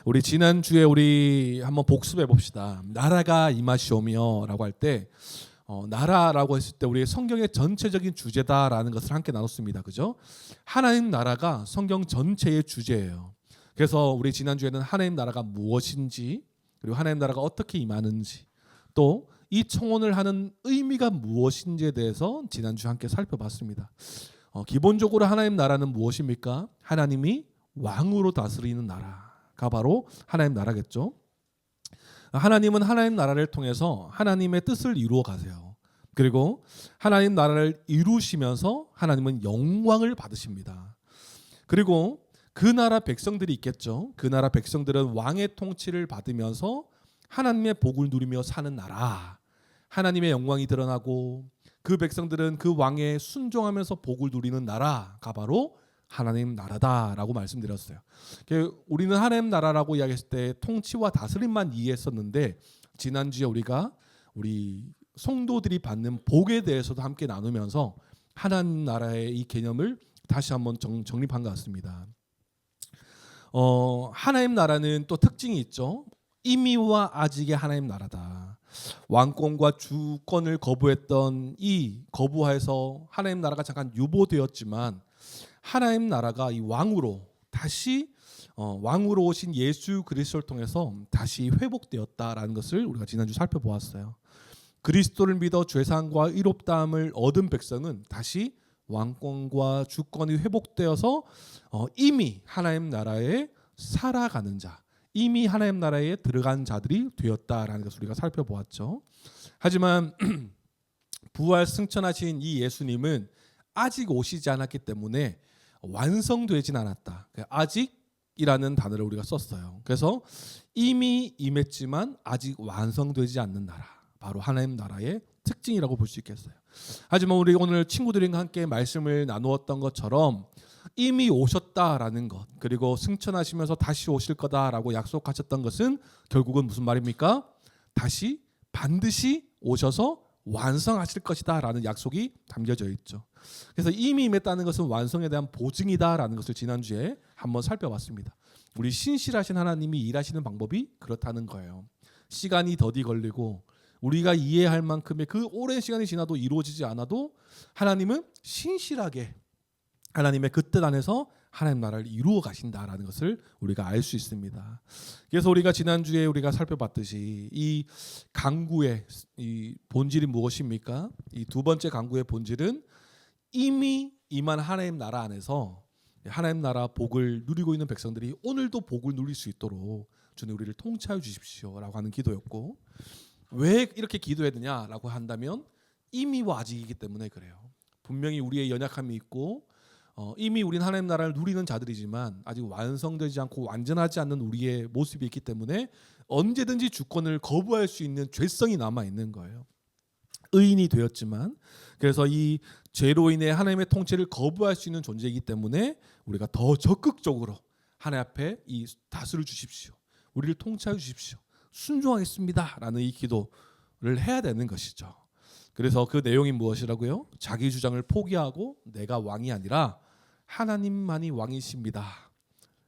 우리 지난주에 우리 한번 복습해 봅시다. 나라가 임하시오며라고 할 때 나라라고 했을 때 우리 성경의 전체적인 주제다라는 것을 함께 나눴습니다. 그죠? 하나님 나라가 성경 전체의 주제예요. 그래서 우리 지난주에는 하나님 나라가 무엇인지, 그리고 하나님 나라가 어떻게 임하는지, 또 이 청혼을 하는 의미가 무엇인지에 대해서 지난주 함께 살펴봤습니다. 기본적으로 하나님 나라는 무엇입니까? 하나님이 왕으로 다스리는 나라가 바로 하나님 나라겠죠. 하나님은 하나님 나라를 통해서 하나님의 뜻을 이루어 가세요. 그리고 하나님 나라를 이루시면서 하나님은 영광을 받으십니다. 그리고 그 나라 백성들이 있겠죠. 그 나라 백성들은 왕의 통치를 받으면서 하나님의 복을 누리며 사는 나라, 하나님의 영광이 드러나고 그 백성들은 그 왕에 순종하면서 복을 누리는 나라가 바로 하나님 나라다라고 말씀드렸어요. 우리는 하나님 나라라고 이야기했을 때 통치와 다스림만 이해했었는데, 지난주에 우리 성도들이 받는 복에 대해서도 함께 나누면서 하나님 나라의 이 개념을 다시 한번 정립한 것 같습니다. 하나님 나라는 또 특징이 있죠. 이미와 아직의 하나님 나라다. 왕권과 주권을 거부했던 이 거부하에서 하나님 나라가 잠깐 유보되었지만, 하나님 나라가 이 왕으로 다시 왕으로 오신 예수 그리스도를 통해서 다시 회복되었다라는 것을 우리가 지난주 살펴보았어요. 그리스도를 믿어 죄사함과 의롭다함을 얻은 백성은 다시 왕권과 주권이 회복되어서 이미 하나님 나라에 살아가는 자, 이미 하나님 나라에 들어간 자들이 되었다라는 것을 우리가 살펴보았죠. 하지만 부활 승천하신 이 예수님은 아직 오시지 않았기 때문에 완성되진 않았다. 아직이라는 단어를 우리가 썼어요. 그래서 이미 임했지만 아직 완성되지 않는 나라, 바로 하나님 나라의 특징이라고 볼 수 있겠어요. 하지만 우리 오늘 친구들과 함께 말씀을 나누었던 것처럼 이미 오셨다라는 것, 그리고 승천하시면서 다시 오실 거다라고 약속하셨던 것은 결국은 무슨 말입니까? 다시 반드시 오셔서 완성하실 것이다라는 약속이 담겨져 있죠. 그래서 이미 임했다는 것은 완성에 대한 보증이다라는 것을 지난주에 한번 살펴봤습니다. 우리 신실하신 하나님이 일하시는 방법이 그렇다는 거예요. 시간이 더디 걸리고 우리가 이해할 만큼의 그 오랜 시간이 지나도 이루어지지 않아도 하나님은 신실하게 하나님의 그 뜻 안에서 하나님 나라를 이루어 가신다라는 것을 우리가 알 수 있습니다. 그래서 우리가 지난주에 우리가 살펴봤듯이 이 강구의 이 본질이 무엇입니까? 이 두 번째 강구의 본질은 이미 임한 하나님 나라 안에서 하나님 나라 복을 누리고 있는 백성들이 오늘도 복을 누릴 수 있도록 주님 우리를 통치하여 주십시오라고 하는 기도였고, 왜 이렇게 기도해야 되냐라고 한다면 이미와 아직이기 때문에 그래요. 분명히 우리의 연약함이 있고 이미 우리는 하나님 나라를 누리는 자들이지만 아직 완성되지 않고 완전하지 않는 우리의 모습이 있기 때문에 언제든지 주권을 거부할 수 있는 죄성이 남아 있는 거예요. 의인이 되었지만, 그래서 이 죄로 인해 하나님의 통치를 거부할 수 있는 존재이기 때문에 우리가 더 적극적으로 하나님 앞에 이 다스려 주십시오, 우리를 통치하여 주십시오, 순종하겠습니다라는 이 기도를 해야 되는 것이죠. 그래서 그 내용이 무엇이라고요? 자기 주장을 포기하고 내가 왕이 아니라 하나님만이 왕이십니다,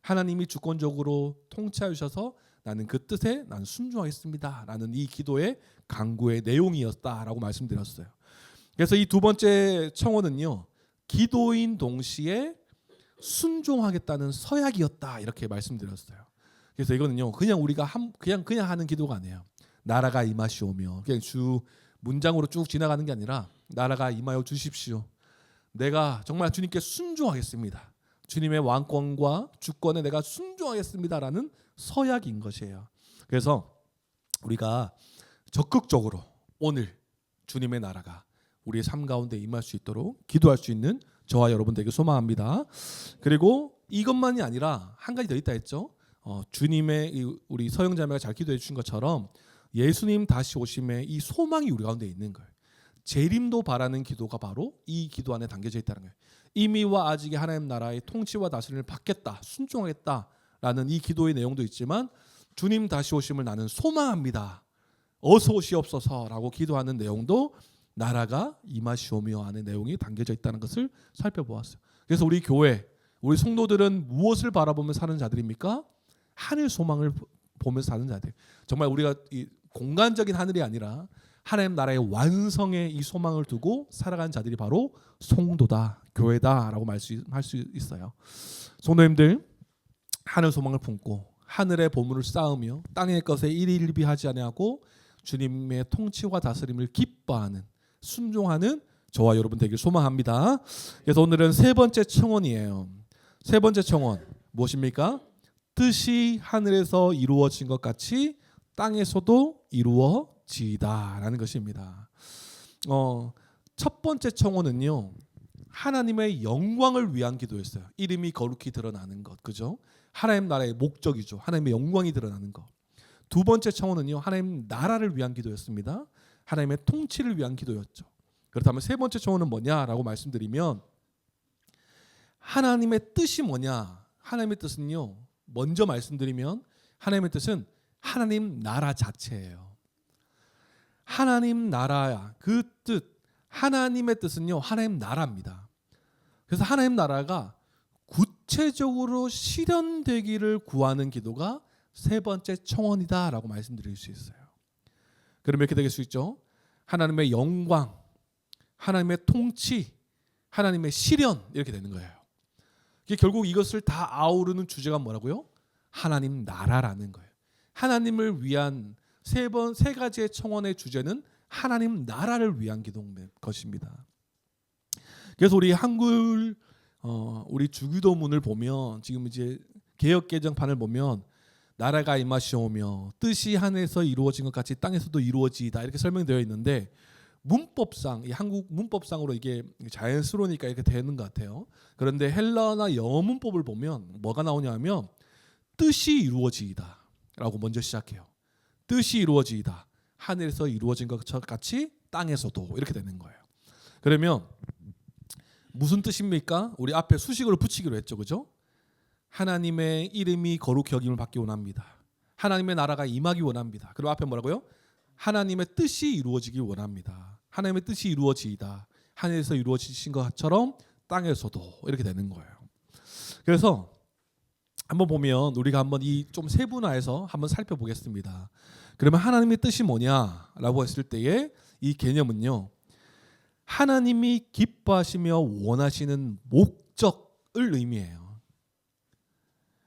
하나님이 주권적으로 통치하여 주셔서 나는 그 뜻에 난 순종하겠습니다 라는 이 기도의 간구의 내용이었다라고 말씀드렸어요. 그래서 이 두 번째 청원은요, 기도인 동시에 순종하겠다는 서약이었다 이렇게 말씀드렸어요. 그래서 이거는요, 그냥 우리가 그냥 하는 기도가 아니에요. 나라가 임하시오며 그냥 문장으로 쭉 지나가는 게 아니라 나라가 임하여 주십시오, 내가 정말 주님께 순종하겠습니다, 주님의 왕권과 주권에 내가 순종하겠습니다라는 서약인 것이에요. 그래서 우리가 적극적으로 오늘 주님의 나라가 우리의 삶 가운데 임할 수 있도록 기도할 수 있는 저와 여러분들에게 소망합니다. 그리고 이것만이 아니라 한 가지 더 있다 했죠. 주님의 우리 서영자매가 잘 기도해 주신 것처럼 예수님 다시 오심의 이 소망이 우리 가운데 있는 거예요. 재림도 바라는 기도가 바로 이 기도 안에 담겨져 있다는 거예요. 이미와 아직의 하나님 나라의 통치와 다스림을 받겠다, 순종하겠다라는 이 기도의 내용도 있지만, 주님 다시 오심을 나는 소망합니다, 어서 오시옵소서라고 기도하는 내용도 나라가 임하시오며 안의 내용이 담겨져 있다는 것을 살펴보았어요. 그래서 우리 교회, 우리 성도들은 무엇을 바라보며 사는 자들입니까? 하늘 소망을 보면서 사는 자들. 정말 우리가 이 공간적인 하늘이 아니라 하나님 나라의 완성에 이 소망을 두고 살아가는 자들이 바로 성도다, 교회다라고 할 수 있어요. 성도님들, 하늘 소망을 품고 하늘의 보물을 쌓으며 땅의 것에 일일비하지 아니하고 주님의 통치와 다스림을 기뻐하는, 순종하는 저와 여러분 되길 소망합니다. 그래서 오늘은 세 번째 청원이에요. 세 번째 청원 무엇입니까? 뜻이 하늘에서 이루어진 것 같이 땅에서도 이루어지이다라는 것입니다. 첫 번째 청원은요, 하나님의 영광을 위한 기도였어요. 이름이 거룩히 드러나는 것, 그죠? 하나님 나라의 목적이죠. 하나님의 영광이 드러나는 것. 두 번째 청원은요, 하나님 나라를 위한 기도였습니다. 하나님의 통치를 위한 기도였죠. 그렇다면 세 번째 청원은 뭐냐라고 말씀드리면, 하나님의 뜻이 뭐냐? 하나님의 뜻은요, 먼저 말씀드리면 하나님의 뜻은 하나님 나라 자체예요. 하나님 나라, 그 뜻, 하나님의 뜻은요, 하나님 나라입니다. 그래서 하나님 나라가 구체적으로 실현되기를 구하는 기도가 세 번째 청원이다라고 말씀드릴 수 있어요. 그럼 이렇게 될 수 있죠. 하나님의 영광, 하나님의 통치, 하나님의 실현, 이렇게 되는 거예요. 결국 이것을 다 아우르는 주제가 뭐라고요? 하나님 나라라는 거예요. 하나님을 위한 세 가지의 청원의 주제는 하나님 나라를 위한 기도인 것입니다. 그래서 우리 한글 우리 주기도문을 보면, 지금 이제 개역 개정판을 보면 나라가 임하시오며 뜻이 하늘에서 이루어진 것 같이 땅에서도 이루어지이다, 이렇게 설명되어 있는데, 문법상, 이 한국 문법상으로 이게 자연스러우니까 이렇게 되는 것 같아요. 그런데 헬라나 영어 문법을 보면 뭐가 나오냐면 뜻이 이루어지이다 라고 먼저 시작해요. 뜻이 이루어지이다, 하늘에서 이루어진 것 같이 땅에서도, 이렇게 되는 거예요. 그러면 무슨 뜻입니까? 우리 앞에 수식어를 붙이기로 했죠, 그죠? 하나님의 이름이 거룩히 여김을 받기 원합니다. 하나님의 나라가 임하기 원합니다. 그리고 앞에 뭐라고요? 하나님의 뜻이 이루어지기 원합니다. 하나님의 뜻이 이루어지이다, 하늘에서 이루어지신 것처럼 땅에서도, 이렇게 되는 거예요. 그래서 한번 보면 우리가 한번 이 좀 세분화해서 한번 살펴보겠습니다. 그러면 하나님의 뜻이 뭐냐라고 했을 때에 이 개념은요, 하나님이 기뻐하시며 원하시는 목적을 의미해요.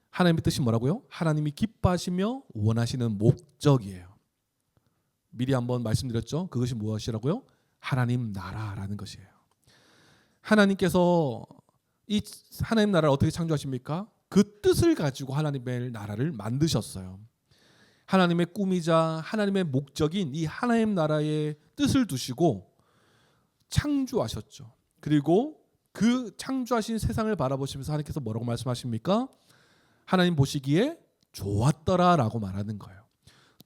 하나님의 뜻이 뭐라고요? 하나님이 기뻐하시며 원하시는 목적이에요. 미리 한번 말씀드렸죠. 그것이 무엇이라고요? 하나님 나라라는 것이에요. 하나님께서 이 하나님 나라를 어떻게 창조하십니까? 그 뜻을 가지고 하나님의 나라를 만드셨어요. 하나님의 꿈이자 하나님의 목적인 이 하나님 나라의 뜻을 두시고 창조하셨죠. 그리고 그 창조하신 세상을 바라보시면서 하나님께서 뭐라고 말씀하십니까? 하나님 보시기에 좋았더라라고 말하는 거예요.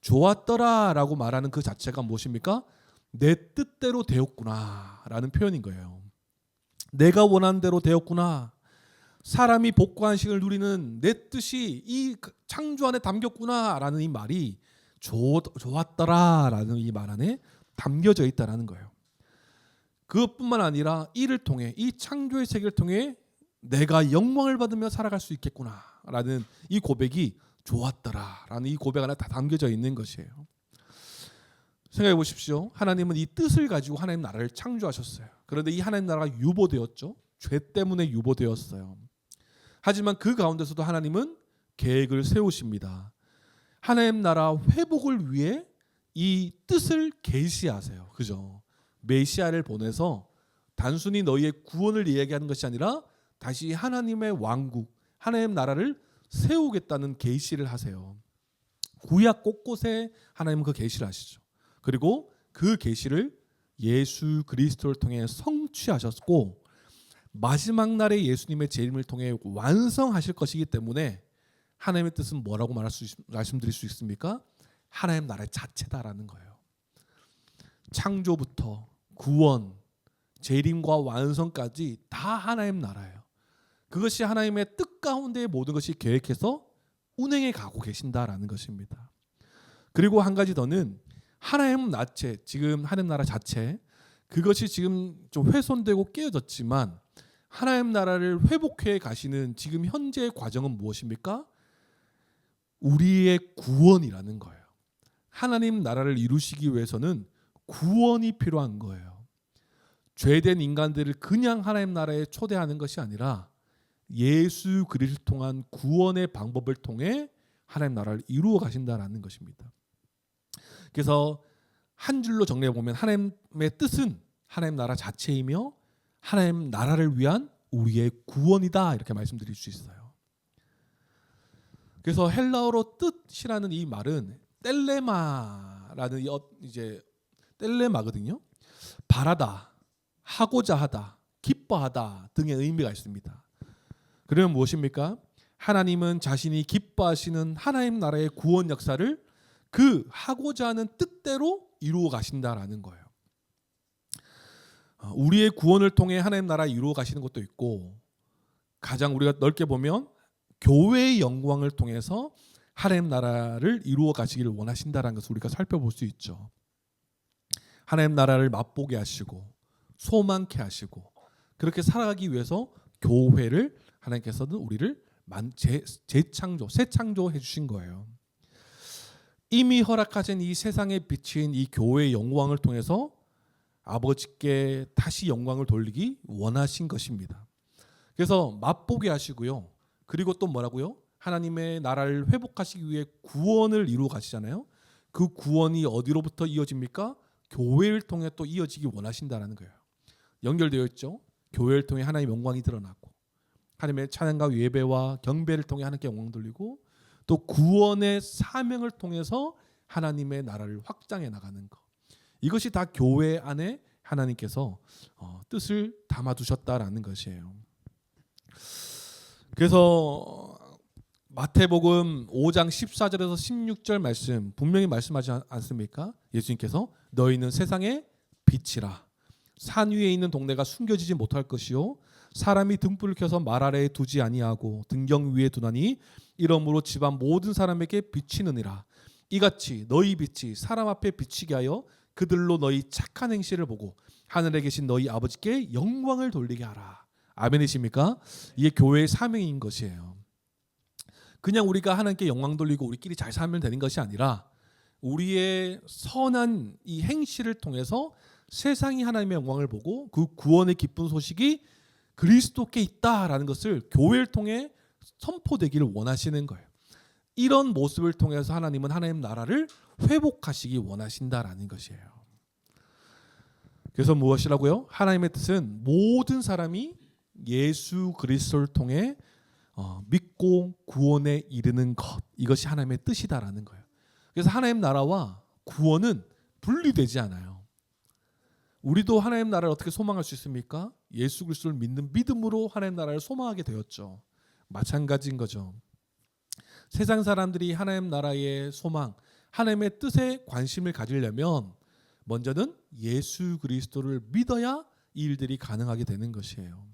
좋았더라라고 말하는 그 자체가 무엇입니까? 내 뜻대로 되었구나라는 표현인 거예요. 내가 원하는 대로 되었구나. 사람이 복과 안식을 누리는 내 뜻이 이 창조 안에 담겼구나라는 이 말이 좋았더라라는 이 말 안에 담겨져 있다라는 거예요. 그것뿐만 아니라 이를 통해, 이 창조의 세계를 통해 내가 영광을 받으며 살아갈 수 있겠구나라는 이 고백이 좋았더라라는 이 고백 안에 다 담겨져 있는 것이에요. 생각해 보십시오. 하나님은 이 뜻을 가지고 하나님 나라를 창조하셨어요. 그런데 이 하나님 나라가 유보되었죠. 죄 때문에 유보되었어요. 하지만 그 가운데서도 하나님은 계획을 세우십니다. 하나님 나라 회복을 위해 이 뜻을 계시하세요. 그죠? 메시아를 보내서 단순히 너희의 구원을 이야기하는 것이 아니라 다시 하나님의 왕국, 하나님 나라를 세우겠다는 계시를 하세요. 구약 곳곳에 하나님은 그 계시를 하시죠. 그리고 그 계시를 예수 그리스도를 통해 성취하셨고, 마지막 날에 예수님의 재림을 통해 완성하실 것이기 때문에 하나님의 뜻은 뭐라고 말씀드릴 수 있습니까? 하나님 나라의 자체다라는 거예요. 창조부터 구원, 재림과 완성까지 다 하나님 나라예요. 그것이 하나님의 뜻 가운데의 모든 것이 계획해서 운행해 가고 계신다라는 것입니다. 그리고 한 가지 더는 하나님 나체, 지금 하나님 나라 자체, 그것이 지금 좀 훼손되고 깨어졌지만 하나님 나라를 회복해 가시는 지금 현재의 과정은 무엇입니까? 우리의 구원이라는 거예요. 하나님 나라를 이루시기 위해서는 구원이 필요한 거예요. 죄된 인간들을 그냥 하나님 나라에 초대하는 것이 아니라 예수 그리스도를 통한 구원의 방법을 통해 하나님 나라를 이루어 가신다라는 것입니다. 그래서 한 줄로 정리해 보면 하나님의 뜻은 하나님 나라 자체이며 하나님 나라를 위한 우리의 구원이다, 이렇게 말씀드릴 수 있어요. 그래서 헬라어로 뜻이라는 이 말은 텔레마라는 이제 텔레마거든요. 바라다, 하고자 하다, 기뻐하다 등의 의미가 있습니다. 그러면 무엇입니까? 하나님은 자신이 기뻐하시는 하나님 나라의 구원 역사를 그 하고자 하는 뜻대로 이루어 가신다라는 거예요. 우리의 구원을 통해 하나님 나라 이루어 가시는 것도 있고, 가장 우리가 넓게 보면 교회의 영광을 통해서 하나님 나라를 이루어 가시기를 원하신다라는 것을 우리가 살펴볼 수 있죠. 하나님 나라를 맛보게 하시고 소망케 하시고 그렇게 살아가기 위해서 교회를 하나님께서는 우리를 재창조, 새 창조해 주신 거예요. 이미 허락하신 이 세상에 비친 이 교회의 영광을 통해서 아버지께 다시 영광을 돌리기 원하신 것입니다. 그래서 맛보게 하시고요. 그리고 또 뭐라고요? 하나님의 나라를 회복하시기 위해 구원을 이루어 가시잖아요. 그 구원이 어디로부터 이어집니까? 교회를 통해 또 이어지기 원하신다라는 거예요. 연결되어 있죠. 교회를 통해 하나님의 영광이 드러나고, 하나님의 찬양과 예배와 경배를 통해 하나님께 영광 돌리고, 또 구원의 사명을 통해서 하나님의 나라를 확장해 나가는 것. 이것이 다 교회 안에 하나님께서 뜻을 담아두셨다라는 것이에요. 그래서 마태복음 5장 14절에서 16절 말씀 분명히 말씀하지 않습니까? 예수님께서 너희는 세상의 빛이라. 산 위에 있는 동네가 숨겨지지 못할 것이요 사람이 등불을 켜서 말 아래에 두지 아니하고 등경 위에 두나니 이러므로 집안 모든 사람에게 비치느니라. 이같이 너희 빛이 사람 앞에 비치게 하여 그들로 너희 착한 행실을 보고 하늘에 계신 너희 아버지께 영광을 돌리게 하라. 아멘이십니까? 이게 교회의 사명인 것이에요. 그냥 우리가 하나님께 영광 돌리고 우리끼리 잘 살면 되는 것이 아니라 우리의 선한 이 행실을 통해서 세상이 하나님의 영광을 보고 그 구원의 기쁜 소식이 그리스도께 있다라는 것을 교회를 통해 선포되기를 원하시는 거예요. 이런 모습을 통해서 하나님은 하나님 나라를 회복하시기 원하신다라는 것이에요. 그래서 무엇이라고요? 하나님의 뜻은 모든 사람이 예수 그리스도를 통해 믿고 구원에 이르는 것, 이것이 하나님의 뜻이다라는 거예요. 그래서 하나님 나라와 구원은 분리되지 않아요. 우리도 하나님 나라를 어떻게 소망할 수 있습니까? 예수 그리스도를 믿는 믿음으로 하나님 나라를 소망하게 되었죠. 마찬가지인 거죠. 세상 사람들이 하나님 나라의 소망, 하나님의 뜻에 관심을 가지려면 먼저는 예수 그리스도를 믿어야 이 일들이 가능하게 되는 것이에요.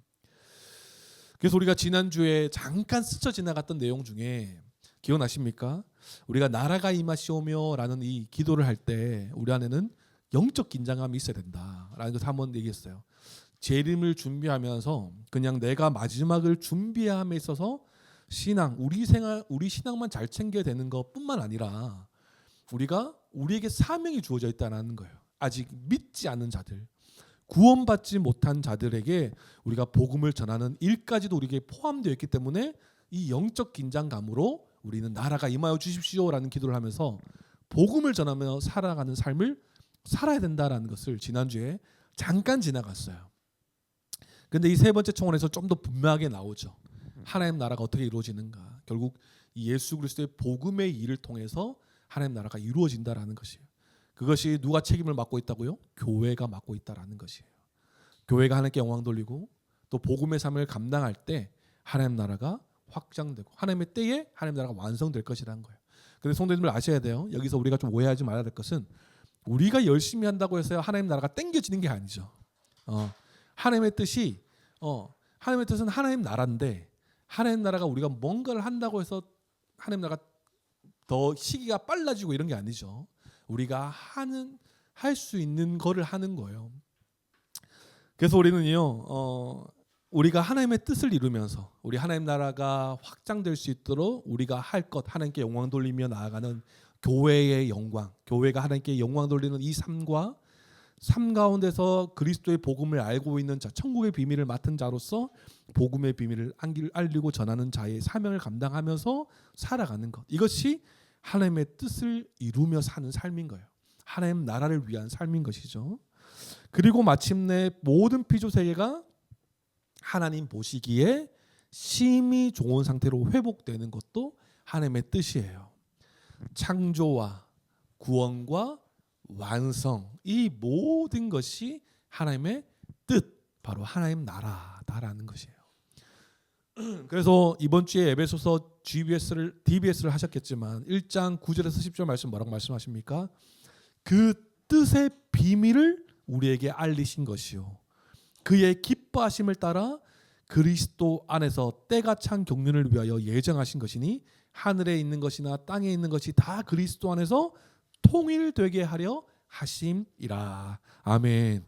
그래서 우리가 지난주에 잠깐 스쳐 지나갔던 내용 중에 기억나십니까? 우리가 나라가 임하시오며 라는 이 기도를 할 때 우리 안에는 영적 긴장감이 있어야 된다라는 것을 한번 얘기했어요. 재림을 준비하면서 그냥 내가 마지막을 준비함에 있어서 신앙, 우리 신앙만 잘 챙겨야 되는 것뿐만 아니라 우리에게 사명이 주어져 있다는 거예요. 아직 믿지 않은 자들, 구원받지 못한 자들에게 우리가 복음을 전하는 일까지도 우리에게 포함되어 있기 때문에 이 영적 긴장감으로 우리는 나라가 임하여 주십시오라는 기도를 하면서 복음을 전하며 살아가는 삶을 살아야 된다라는 것을 지난주에 잠깐 지나갔어요. 그런데 이 세 번째 청원에서 좀 더 분명하게 나오죠. 하나님 나라가 어떻게 이루어지는가. 결국 이 예수 그리스도의 복음의 일을 통해서 하나님 나라가 이루어진다라는 것이에요. 그것이 누가 책임을 맡고 있다고요? 교회가 맡고 있다라는 것이에요. 교회가 하나님께 영광 돌리고 또 복음의 삶을 감당할 때 하나님 나라가 확장되고 하나님의 때에 하나님 나라가 완성될 것이라는 거예요. 그런데 성도님들 아셔야 돼요. 여기서 우리가 좀 오해하지 말아야 될 것은 우리가 열심히 한다고 해서 하나님 나라가 땡겨지는 게 아니죠. 하나님의 뜻은 하나님 나라인데 하나님 나라가 우리가 뭔가를 한다고 해서 하나님 나라가 더 시기가 빨라지고 이런 게 아니죠. 우리가 할 수 있는 거를 하는 거예요. 그래서 우리는요 우리가 하나님의 뜻을 이루면서 우리 하나님 나라가 확장될 수 있도록 우리가 할 것, 하나님께 영광 돌리며 나아가는 교회의 영광, 교회가 하나님께 영광 돌리는 이 삶과 삶 가운데서 그리스도의 복음을 알고 있는 자, 천국의 비밀을 맡은 자로서 복음의 비밀을 알리고 전하는 자의 사명을 감당하면서 살아가는 것, 이것이 하나님의 뜻을 이루며 사는 삶인 거예요. 하나님 나라를 위한 삶인 것이죠. 그리고 마침내 모든 피조 세계가 하나님 보시기에 심히 좋은 상태로 회복되는 것도 하나님의 뜻이에요. 창조와 구원과 완성, 이 모든 것이 하나님의 뜻, 바로 하나님 나라다라는 것이에요. 그래서 이번 주에 에베소서 DBS를 하셨겠지만 1장 9절에서 10절 말씀 뭐라고 말씀하십니까? 그 뜻의 비밀을 우리에게 알리신 것이요, 그의 기뻐하심을 따라 그리스도 안에서 때가 찬 경륜을 위하여 예정하신 것이니 하늘에 있는 것이나 땅에 있는 것이 다 그리스도 안에서 통일되게 하려 하심이라. 아멘.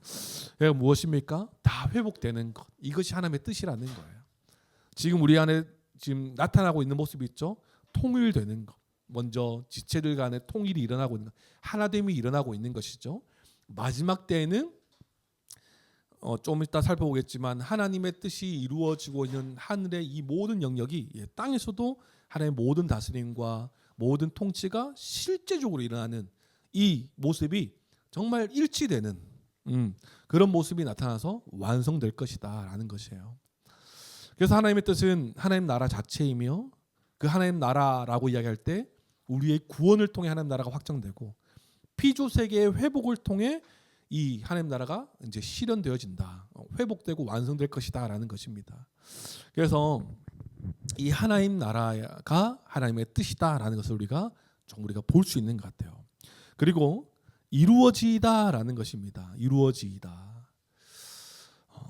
이게 무엇입니까? 다 회복되는 것, 이것이 하나님의 뜻이라는 거예요. 지금 우리 안에 지금 나타나고 있는 모습이 있죠. 통일되는 것, 먼저 지체들 간의 통일이 일어나고 있는 것, 하나됨이 일어나고 있는 것이죠. 마지막 때에는 좀 이따 살펴보겠지만 하나님의 뜻이 이루어지고 있는 하늘의 이 모든 영역이 땅에서도 하나님의 모든 다스림과 모든 통치가 실제적으로 일어나는 이 모습이 정말 일치되는 그런 모습이 나타나서 완성될 것이다 라는 것이에요. 그래서 하나님의 뜻은 하나님 나라 자체이며, 그 하나님 나라라고 이야기할 때 우리의 구원을 통해 하나님 나라가 확장되고 피조 세계의 회복을 통해 이 하나님 나라가 이제 실현되어진다, 회복되고 완성될 것이다라는 것입니다. 그래서 이 하나님 나라가 하나님의 뜻이다라는 것을 우리가 볼 수 있는 것 같아요. 그리고 이루어지다라는 것입니다. 이루어지다.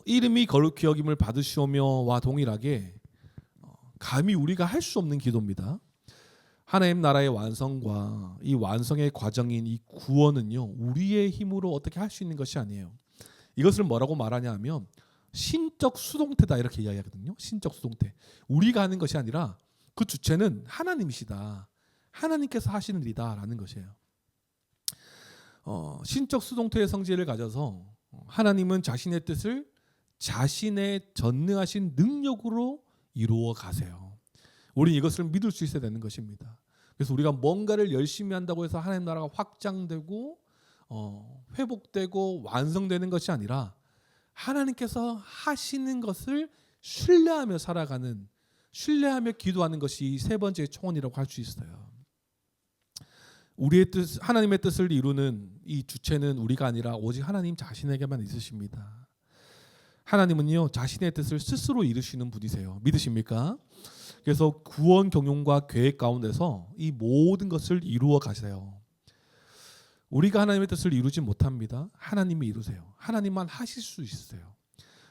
이름이 거룩히 여김을 받으시오며와 동일하게 감히 우리가 할 수 없는 기도입니다. 하나님 나라의 완성과 이 완성의 과정인 이 구원은요, 우리의 힘으로 어떻게 할 수 있는 것이 아니에요. 이것을 뭐라고 말하냐 하면 신적 수동태다 이렇게 이야기하거든요. 신적 수동태. 우리가 하는 것이 아니라 그 주체는 하나님이시다, 하나님께서 하시는 일이다라는 것이에요. 신적 수동태의 성질을 가져서 하나님은 자신의 뜻을 자신의 전능하신 능력으로 이루어 가세요. 우리는 이것을 믿을 수 있어야 되는 것입니다. 그래서 우리가 뭔가를 열심히 한다고 해서 하나님 나라가 확장되고 회복되고 완성되는 것이 아니라 하나님께서 하시는 것을 신뢰하며 살아가는, 신뢰하며 기도하는 것이 세 번째 초원이라고 할 수 있어요. 우리의 뜻, 하나님의 뜻을 이루는 이 주체는 우리가 아니라 오직 하나님 자신에게만 있으십니다. 하나님은요, 자신의 뜻을 스스로 이루시는 분이세요. 믿으십니까? 그래서 구원 경영과 계획 가운데서 이 모든 것을 이루어 가세요. 우리가 하나님의 뜻을 이루지 못합니다. 하나님이 이루세요. 하나님만 하실 수 있어요.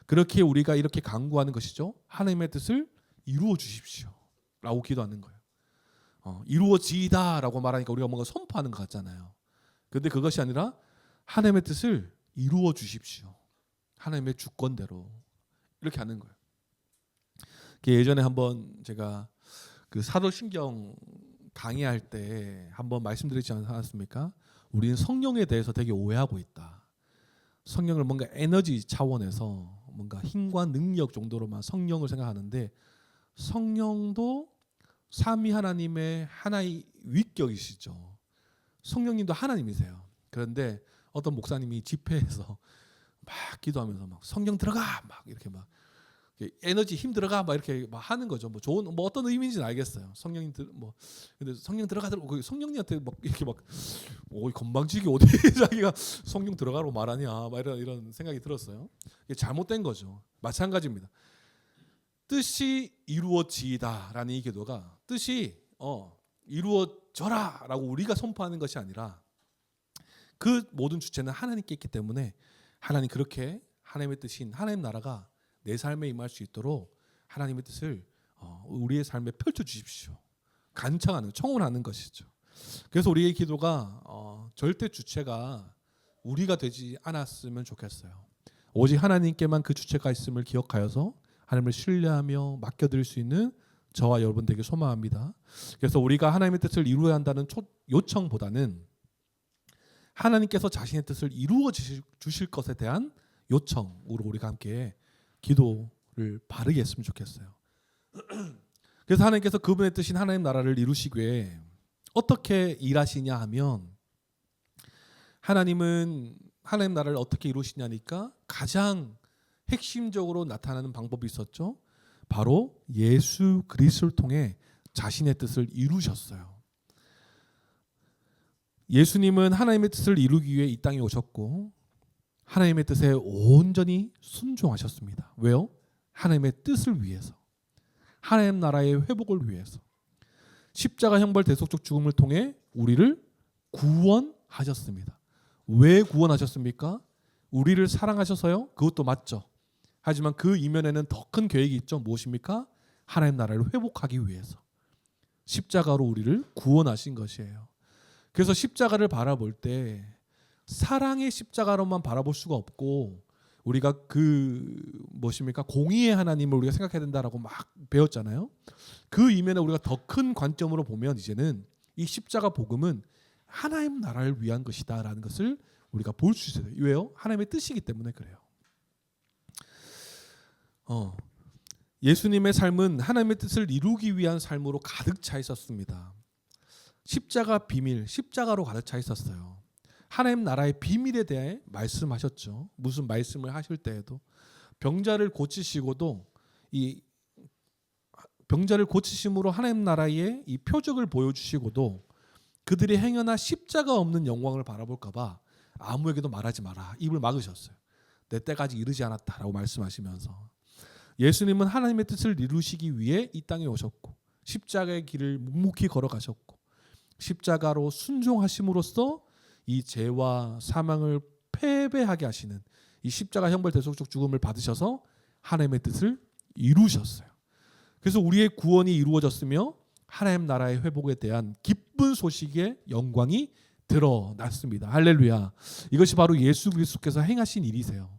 그렇게 우리가 이렇게 간구하는 것이죠. 하나님의 뜻을 이루어 주십시오 라고 기도하는 거예요. 이루어지다라고 말하니까 우리가 뭔가 선포하는 것 같잖아요. 그런데 그것이 아니라 하나님의 뜻을 이루어 주십시오, 하나님의 주권대로, 이렇게 하는 거예요. 예전에 한번 제가 그 사도신경 강의할 때 한번 말씀드리지 않았습니까? 우리는 성령에 대해서 되게 오해하고 있다. 성령을 뭔가 에너지 차원에서 뭔가 힘과 능력 정도로만 성령을 생각하는데, 성령도 삼위 하나님의 하나의 위격이시죠. 성령님도 하나님이세요. 그런데 어떤 목사님이 집회에서 막 기도하면서 막 성령 들어가 막 이렇게 막 에너지 힘 들어가 막 이렇게 막 하는 거죠. 뭐 좋은 뭐 어떤 의미인지는 알겠어요. 성령님 뭐 근데 성령 들어가더라고. 성령님한테 막 이렇게 막 건방지게 어디 자기가 성령 들어가라고 말하냐 막 이런 생각이 들었어요. 이게 잘못된 거죠. 마찬가지입니다. 뜻이 이루어지다라는 이 기도가 뜻이 이루어져라라고 우리가 선포하는 것이 아니라 그 모든 주체는 하나님께 있기 때문에 하나님, 그렇게 하나님의 뜻인 하나님 나라가 내 삶에 임할 수 있도록 하나님의 뜻을 우리의 삶에 펼쳐 주십시오. 간청하는, 청원하는 것이죠. 그래서 우리의 기도가 절대 주체가 우리가 되지 않았으면 좋겠어요. 오직 하나님께만 그 주체가 있음을 기억하여서 하나님을 신뢰하며 맡겨드릴 수 있는 저와 여러분 되게 소망합니다. 그래서 우리가 하나님의 뜻을 이루어야 한다는 요청보다는 하나님께서 자신의 뜻을 이루어 주실 것에 대한 요청으로 우리가 함께 기도를 바르게 했으면 좋겠어요. 그래서 하나님께서 그분의 뜻인 하나님 나라를 이루시기 위해 어떻게 일하시냐 하면, 하나님은 하나님 나라를 어떻게 이루시냐니까 가장 핵심적으로 나타나는 방법이 있었죠. 바로 예수 그리스도를 통해 자신의 뜻을 이루셨어요. 예수님은 하나님의 뜻을 이루기 위해 이 땅에 오셨고 하나님의 뜻에 온전히 순종하셨습니다. 왜요? 하나님의 뜻을 위해서, 하나님 나라의 회복을 위해서 십자가 형벌 대속적 죽음을 통해 우리를 구원하셨습니다. 왜 구원하셨습니까? 우리를 사랑하셔서요? 그것도 맞죠. 하지만 그 이면에는 더 큰 계획이 있죠. 무엇입니까? 하나님 나라를 회복하기 위해서 십자가로 우리를 구원하신 것이에요. 그래서 십자가를 바라볼 때 사랑의 십자가로만 바라볼 수가 없고, 우리가 무엇입니까? 공의의 하나님을 우리가 생각해야 된다라고 막 배웠잖아요. 그 이면에 우리가 더 큰 관점으로 보면 이제는 이 십자가 복음은 하나님 나라를 위한 것이다라는 것을 우리가 볼 수 있어요. 왜요? 하나님의 뜻이기 때문에 그래요. 예수님의 삶은 하나님의 뜻을 이루기 위한 삶으로 가득 차 있었습니다. 십자가 비밀, 십자가로 가득 차 있었어요. 하나님 나라의 비밀에 대해 말씀하셨죠. 무슨 말씀을 하실 때에도 병자를 고치시고도 이 병자를 고치심으로 하나님 나라의 이 표적을 보여주시고도 그들이 행여나 십자가 없는 영광을 바라볼까 봐 아무에게도 말하지 마라, 입을 막으셨어요. 내 때가 아직 이르지 않았다라고 말씀하시면서 예수님은 하나님의 뜻을 이루시기 위해 이 땅에 오셨고 십자가의 길을 묵묵히 걸어가셨고 십자가로 순종하심으로써 이 죄와 사망을 패배하게 하시는 이 십자가 형벌 대속적 죽음을 받으셔서 하나님의 뜻을 이루셨어요. 그래서 우리의 구원이 이루어졌으며 하나님 나라의 회복에 대한 기쁜 소식의 영광이 드러났습니다. 할렐루야. 이것이 바로 예수 그리스도께서 행하신 일이세요.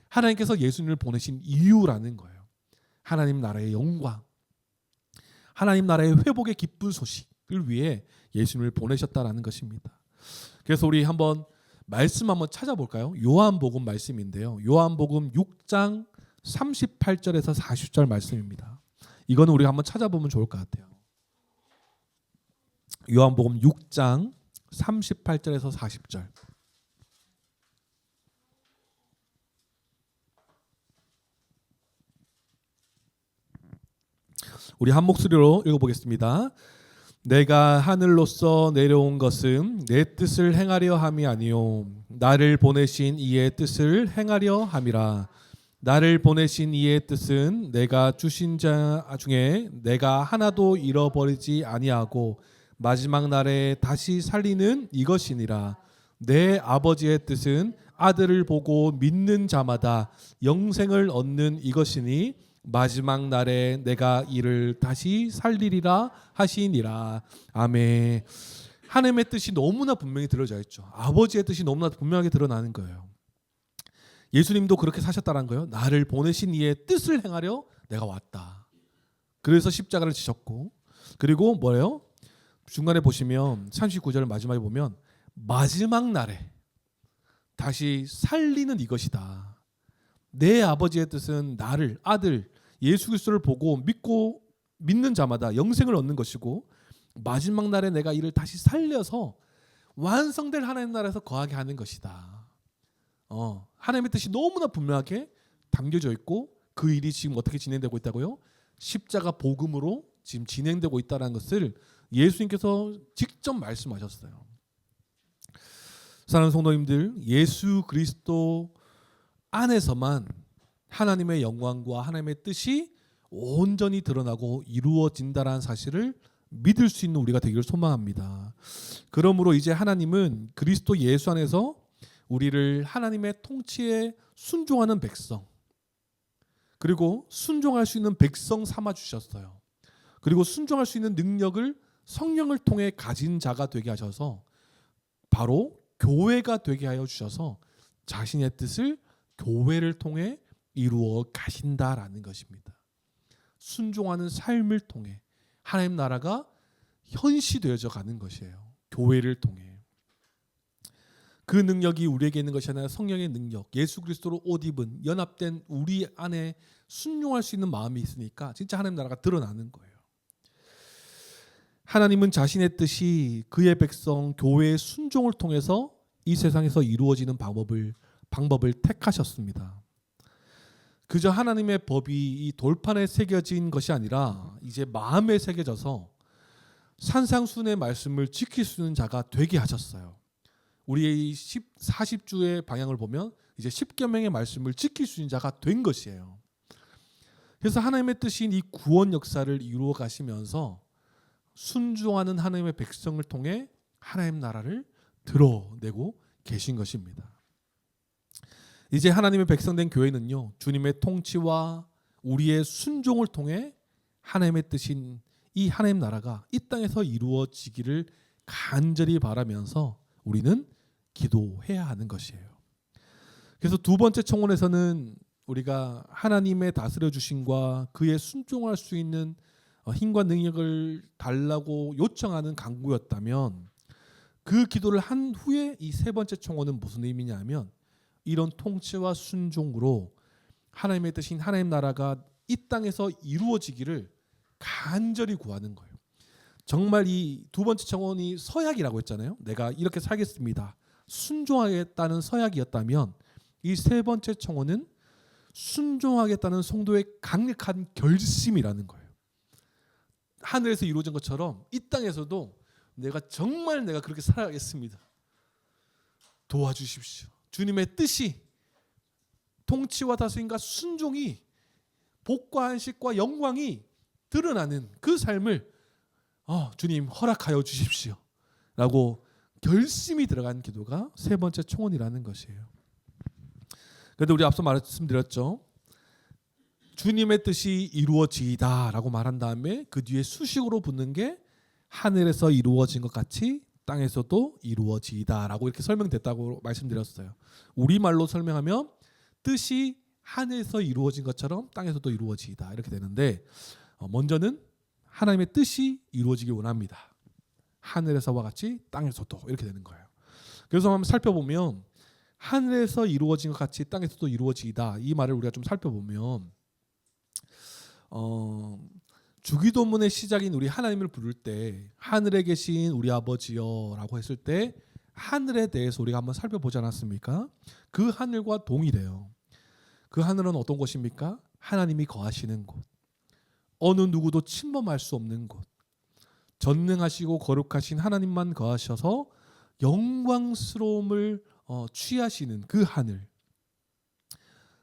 하나님께서 예수님을 보내신 이유라는 거예요. 하나님 나라의 영광, 하나님 나라의 회복의 기쁜 소식을 위해 예수님을 보내셨다라는 것입니다. 그래서 우리 한번 말씀 한번 찾아볼까요? 요한복음 말씀인데요. 요한복음 6장 38절에서 40절 말씀입니다. 이거는 우리가 한번 찾아보면 좋을 것 같아요. 요한복음 6장 38절에서 40절. 우리 한 목소리로 읽어보겠습니다. 내가 하늘로서 내려온 것은 내 뜻을 행하려 함이 아니요 나를 보내신 이의 뜻을 행하려 함이라. 나를 보내신 이의 뜻은 내가 주신 자 중에 내가 하나도 잃어버리지 아니하고 마지막 날에 다시 살리는 이것이니라. 내 아버지의 뜻은 아들을 보고 믿는 자마다 영생을 얻는 이것이니 마지막 날에 내가 이를 다시 살리리라 하시니라. 아멘. 하나님의 뜻이 너무나 분명히 드러져 있죠. 아버지의 뜻이 너무나 분명하게 드러나는 거예요. 예수님도 그렇게 사셨다는 거예요. 나를 보내신 이의 뜻을 행하려 내가 왔다. 그래서 십자가를 지셨고, 그리고 뭐예요? 중간에 보시면 39절 마지막에 보면 마지막 날에 다시 살리는 이것이다. 내 아버지의 뜻은 나를, 아들 예수 그리스도를 보고 믿는 자마다 영생을 얻는 것이고 마지막 날에 내가 이를 다시 살려서 완성될 하나님 나라에서 거하게 하는 것이다. 하나님의 뜻이 너무나 분명하게 담겨져 있고 그 일이 지금 어떻게 진행되고 있다고요? 십자가 복음으로 지금 진행되고 있다는 것을 예수님께서 직접 말씀하셨어요. 사랑하는 성도님들, 예수 그리스도 안에서만 하나님의 영광과 하나님의 뜻이 온전히 드러나고 이루어진다는 사실을 믿을 수 있는 우리가 되기를 소망합니다. 그러므로 이제 하나님은 그리스도 예수 안에서 우리를 하나님의 통치에 순종하는 백성, 그리고 순종할 수 있는 백성 삼아 주셨어요. 그리고 순종할 수 있는 능력을 성령을 통해 가진 자가 되게 하셔서 바로 교회가 되게 하여 주셔서 자신의 뜻을 교회를 통해 이루어 가신다라는 것입니다. 순종하는 삶을 통해 하나님 나라가 현시되어져 가는 것이에요. 교회를 통해. 그 능력이 우리에게 있는 것이 아니라 성령의 능력, 예수 그리스도로 옷 입은 연합된 우리 안에 순종할 수 있는 마음이 있으니까 진짜 하나님 나라가 드러나는 거예요. 하나님은 자신의 뜻이 그의 백성 교회의 순종을 통해서 이 세상에서 이루어지는 방법을 택하셨습니다. 그저 하나님의 법이 이 돌판에 새겨진 것이 아니라 이제 마음에 새겨져서 산상순의 말씀을 지킬 수 있는 자가 되게 하셨어요. 우리의 40주의 방향을 보면 이제 10계명의 말씀을 지킬 수 있는 자가 된 것이에요. 그래서 하나님의 뜻인 이 구원 역사를 이루어 가시면서 순종하는 하나님의 백성을 통해 하나님 나라를 드러내고 계신 것입니다. 이제 하나님의 백성된 교회는요, 주님의 통치와 우리의 순종을 통해 하나님의 뜻인 이 하나님 나라가 이 땅에서 이루어지기를 간절히 바라면서 우리는 기도해야 하는 것이에요. 그래서 두 번째 청원에서는 우리가 하나님의 다스려 주심과 그의 순종할 수 있는 힘과 능력을 달라고 요청하는 간구였다면, 그 기도를 한 후에 이 세 번째 청원은 무슨 의미냐면, 이런 통치와 순종으로 하나님의 뜻인 하나님 나라가 이 땅에서 이루어지기를 간절히 구하는 거예요. 정말 이 두 번째 청원이 서약이라고 했잖아요. 내가 이렇게 살겠습니다, 순종하겠다는 서약이었다면, 이 세 번째 청원은 순종하겠다는 성도의 강력한 결심이라는 거예요. 하늘에서 이루어진 것처럼 이 땅에서도 내가 그렇게 살아가겠습니다, 도와주십시오. 주님의 뜻이, 통치와 다스림과 순종이, 복과 안식과 영광이 드러나는 그 삶을 주님 허락하여 주십시오 라고 결심이 들어간 기도가 세 번째 청원이라는 것이에요. 그런데 우리 앞서 말씀드렸죠. 주님의 뜻이 이루어지이다 라고 말한 다음에 그 뒤에 수식으로 붙는 게 하늘에서 이루어진 것 같이 땅에서도 이루어지이다 라고 이렇게 설명됐다고 말씀드렸어요. 우리말로 설명하면 뜻이 하늘에서 이루어진 것처럼 땅에서도 이루어지이다 이렇게 되는데, 먼저는 하나님의 뜻이 이루어지길 원합니다. 하늘에서와 같이 땅에서도 이렇게 되는 거예요. 그래서 한번 살펴보면 하늘에서 이루어진 것 같이 땅에서도 이루어지이다, 이 말을 우리가 좀 살펴보면 주기도문의 시작인 우리 하나님을 부를 때 하늘에 계신 우리 아버지여 라고 했을 때 하늘에 대해서 우리가 한번 살펴보지 않았습니까? 그 하늘과 동일해요. 그 하늘은 어떤 곳입니까? 하나님이 거하시는 곳, 어느 누구도 침범할 수 없는 곳, 전능하시고 거룩하신 하나님만 거하셔서 영광스러움을 취하시는 그 하늘.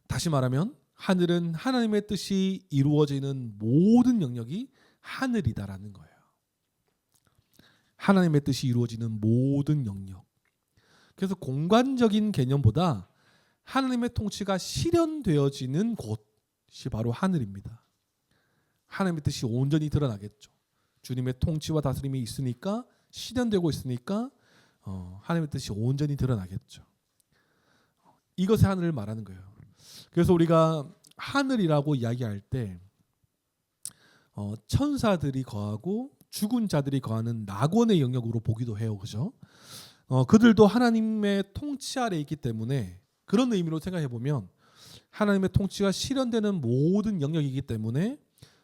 다시 말하면 하늘은 하나님의 뜻이 이루어지는 모든 영역이 하늘이다라는 거예요. 하나님의 뜻이 이루어지는 모든 영역. 그래서 공간적인 개념보다 하나님의 통치가 실현되어지는 곳이 바로 하늘입니다. 하나님의 뜻이 온전히 드러나겠죠. 주님의 통치와 다스림이 있으니까, 실현되고 있으니까 하나님의 뜻이 온전히 드러나겠죠. 이것의 하늘을 말하는 거예요. 그래서 우리가 하늘이라고 이야기할 때 천사들이 거하고 죽은 자들이 거하는 낙원의 영역으로 보기도 해요. 그죠? 그들도 하나님의 통치 아래에 있기 때문에, 그런 의미로 생각해 보면 하나님의 통치가 실현되는 모든 영역이기 때문에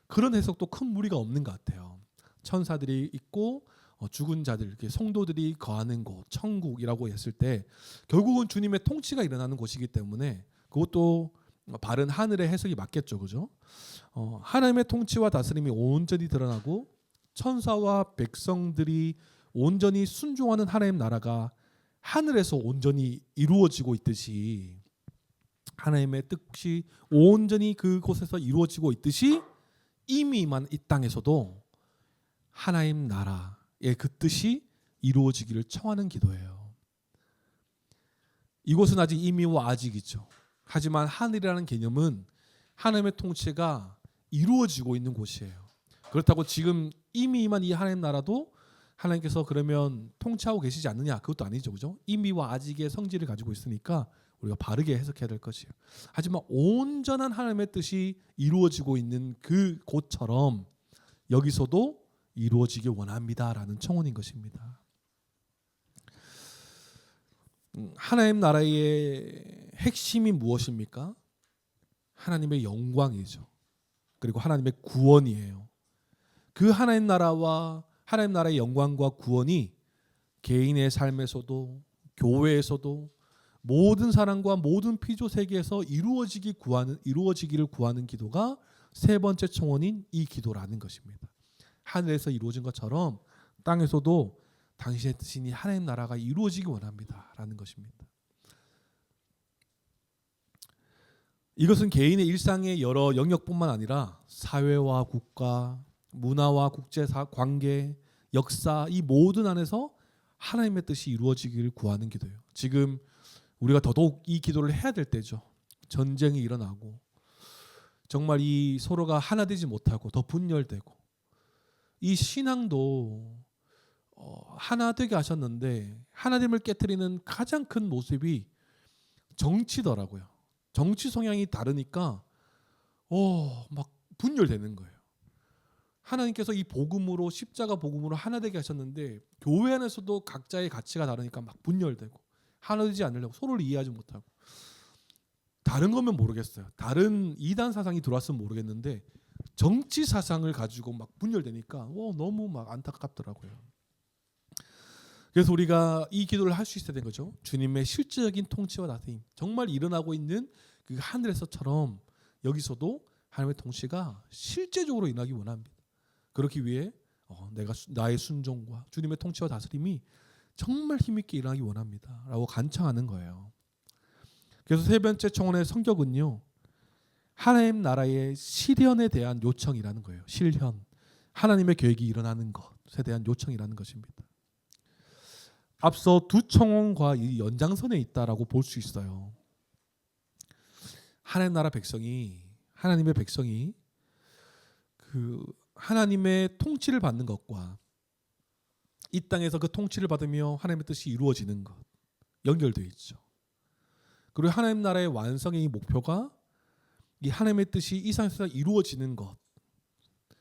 그런 해석도 큰 무리가 없는 것 같아요. 천사들이 있고 죽은 자들, 성도들이 거하는 곳, 천국이라고 했을 때 결국은 주님의 통치가 일어나는 곳이기 때문에 그것도 바른 하늘의 해석이 맞겠죠. 그죠? 하나님의 통치와 다스림이 온전히 드러나고 천사와 백성들이 온전히 순종하는 하나님 나라가 하늘에서 온전히 이루어지고 있듯이, 하나님의 뜻이 온전히 그곳에서 이루어지고 있듯이 이미만 이 땅에서도 하나님 나라의 그 뜻이 이루어지기를 청하는 기도예요. 이곳은 아직 이미와 아직이죠. 하지만 하늘이라는 개념은 하나님의 통치가 이루어지고 있는 곳이에요. 그렇다고 지금 이미 임한 이 하나님 나라도 하나님께서 그러면 통치하고 계시지 않느냐, 그것도 아니죠. 그죠? 이미와 아직의 성질을 가지고 있으니까 우리가 바르게 해석해야 될 것이에요. 하지만 온전한 하나님의 뜻이 이루어지고 있는 그 곳처럼 여기서도 이루어지기 원합니다라는 청원인 것입니다. 하나님 나라의 핵심이 무엇입니까? 하나님의 영광이죠. 그리고 하나님의 구원이에요. 그 하나님 나라와 하나님 나라의 영광과 구원이 개인의 삶에서도 교회에서도 모든 사람과 모든 피조 세계에서 이루어지기를 구하는 기도가 세 번째 청원인 이 기도라는 것입니다. 하늘에서 이루어진 것처럼 땅에서도 당신의 뜻이니 하나님 나라가 이루어지기 원합니다라는 것입니다. 이것은 개인의 일상의 여러 영역뿐만 아니라 사회와 국가, 문화와 국제 관계, 역사 이 모든 안에서 하나님의 뜻이 이루어지기를 구하는 기도예요. 지금 우리가 더더욱 이 기도를 해야 될 때죠. 전쟁이 일어나고 정말 이 서로가 하나 되지 못하고 더 분열되고 이 신앙도 하나 되게 하셨는데 하나님을 깨트리는 가장 큰 모습이 정치더라고요. 정치 성향이 다르니까 막 분열되는 거예요. 하나님께서 이 복음으로 십자가 복음으로 하나 되게 하셨는데 교회 안에서도 각자의 가치가 다르니까 막 분열되고 하나 되지 않으려고 서로를 이해하지 못하고 다른 거면 모르겠어요. 다른 이단 사상이 들어왔으면 모르겠는데 정치 사상을 가지고 막 분열되니까 너무 막 안타깝더라고요. 그래서 우리가 이 기도를 할 수 있어야 되는 거죠. 주님의 실질적인 통치와 다스림 정말 일어나고 있는 그 하늘에서처럼 여기서도 하나님의 통치가 실제적으로 일어나기 원합니다. 그렇기 위해 나의 순종과 주님의 통치와 다스림이 정말 힘있게 일어나기 원합니다 라고 간청하는 거예요. 그래서 세 번째 청원의 성격은요, 하나님 나라의 실현에 대한 요청이라는 거예요. 실현, 하나님의 계획이 일어나는 것에 대한 요청이라는 것입니다. 앞서 두 청원과 이 연장선에 있다라고 볼 수 있어요. 하나님의 백성이 그 하나님의 통치를 받는 것과 이 땅에서 그 통치를 받으며 하나님의 뜻이 이루어지는 것 연결되어 있죠. 그리고 하나님 나라의 완성의 목표가 이 하나님의 뜻이 이 세상에서 이루어지는 것,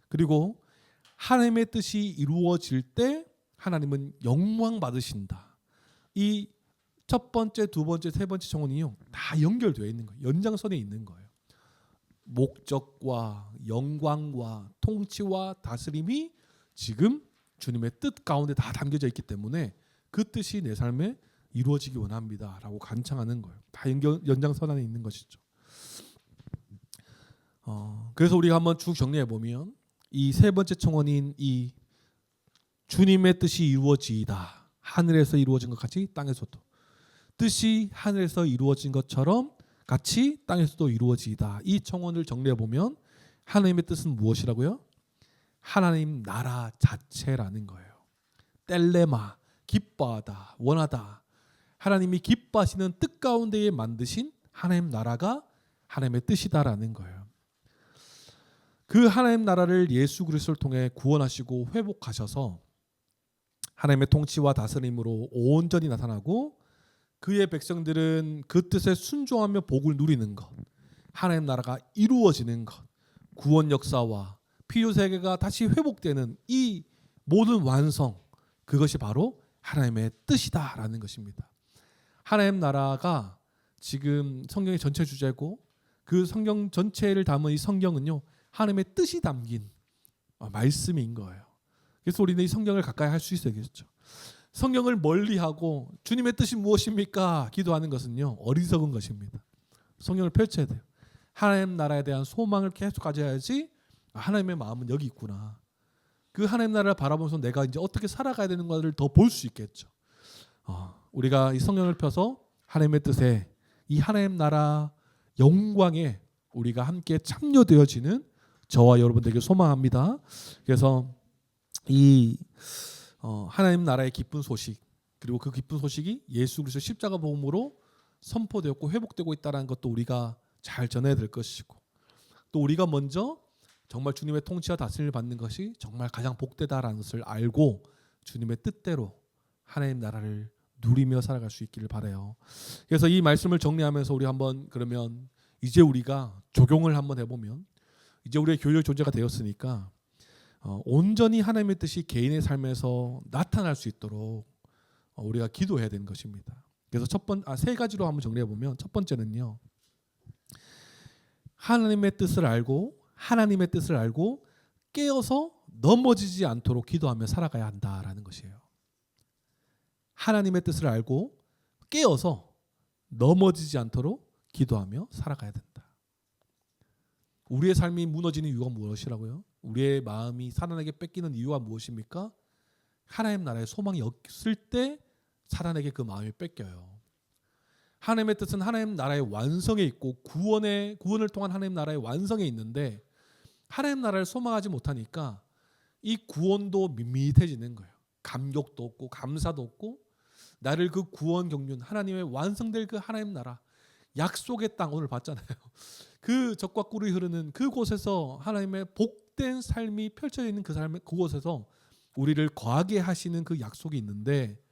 그리고 하나님의 뜻이 이루어질 때 하나님은 영광 받으신다. 이 첫 번째, 두 번째, 세 번째 청원이요 다 연결되어 있는 거예요. 연장선에 있는 거예요. 목적과 영광과 통치와 다스림이 지금 주님의 뜻 가운데 다 담겨져 있기 때문에 그 뜻이 내 삶에 이루어지기 원합니다라고 간청하는 거예요. 다 연장선 안에 있는 것이죠. 그래서 우리가 한번 쭉 정리해 보면 이 세 번째 청원인 이 주님의 뜻이 이루어지이다. 하늘에서 이루어진 것 같이 땅에서도 뜻이 하늘에서 이루어진 것처럼 같이 땅에서도 이루어지이다. 이 청원을 정리해 보면 하나님의 뜻은 무엇이라고요? 하나님 나라 자체라는 거예요. 텔레마, 기뻐하다, 원하다. 하나님이 기뻐하시는 뜻 가운데에 만드신 하나님 나라가 하나님의 뜻이다라는 거예요. 그 하나님 나라를 예수 그리스도를 통해 구원하시고 회복하셔서 하나님의 통치와 다스림으로 온전히 나타나고 그의 백성들은 그 뜻에 순종하며 복을 누리는 것, 하나님 나라가 이루어지는 것, 구원 역사와 피조 세계가 다시 회복되는 이 모든 완성, 그것이 바로 하나님의 뜻이다라는 것입니다. 하나님 나라가 지금 성경의 전체 주제고 그 성경 전체를 담은 이 성경은요 하나님의 뜻이 담긴 말씀인 거예요. 그래서 우리는 이 성경을 가까이 할 수 있어야겠죠. 성경을 멀리하고 주님의 뜻이 무엇입니까? 기도하는 것은요 어리석은 것입니다. 성경을 펼쳐야 돼요. 하나님 나라에 대한 소망을 계속 가져야지 하나님의 마음은 여기 있구나. 그 하나님 나라를 바라보면서 내가 이제 어떻게 살아가야 되는 것을 더 볼 수 있겠죠. 우리가 이 성경을 펴서 하나님의 뜻에 이 하나님 나라 영광에 우리가 함께 참여되어지는 저와 여러분들에게 소망합니다. 그래서 이 하나님 나라의 기쁜 소식, 그리고 그 기쁜 소식이 예수 그리스도 십자가 복음으로 선포되었고 회복되고 있다는 것도 우리가 잘 전해야 될 것이고, 또 우리가 먼저 정말 주님의 통치와 다스림을 받는 것이 정말 가장 복되다라는 것을 알고 주님의 뜻대로 하나님 나라를 누리며 살아갈 수 있기를 바라요. 그래서 이 말씀을 정리하면서 우리 한번 그러면 이제 우리가 적용을 한번 해보면 이제 우리의 교회적 존재가 되었으니까 온전히 하나님의 뜻이 개인의 삶에서 나타날 수 있도록 우리가 기도해야 되는 것입니다. 그래서 세 가지로 한번 정리해 보면 첫 번째는요. 하나님의 뜻을 알고 깨어서 넘어지지 않도록 기도하며 살아가야 한다라는 것이에요. 하나님의 뜻을 알고 깨어서 넘어지지 않도록 기도하며 살아가야 된다. 우리의 삶이 무너지는 이유가 무엇이라고요? 우리의 마음이 사단에게 뺏기는 이유가 무엇입니까? 하나님 나라의 소망이 없을 때 사단에게 그 마음이 뺏겨요. 하나님의 뜻은 하나님 나라의 완성에 있고 구원을 통한 하나님 나라의 완성에 있는데 하나님 나라를 소망하지 못하니까 이 구원도 밋밋해지는 거예요. 감격도 없고 감사도 없고 나를 그 구원 경륜 하나님의 완성될 그 하나님 나라 약속의 땅 오늘 봤잖아요. 그 젖과 꿀이 흐르는 그곳에서 하나님의 복된 삶이 펼쳐져 있는 그곳에서 우리를 거하게 하시는 그 약속이 있는데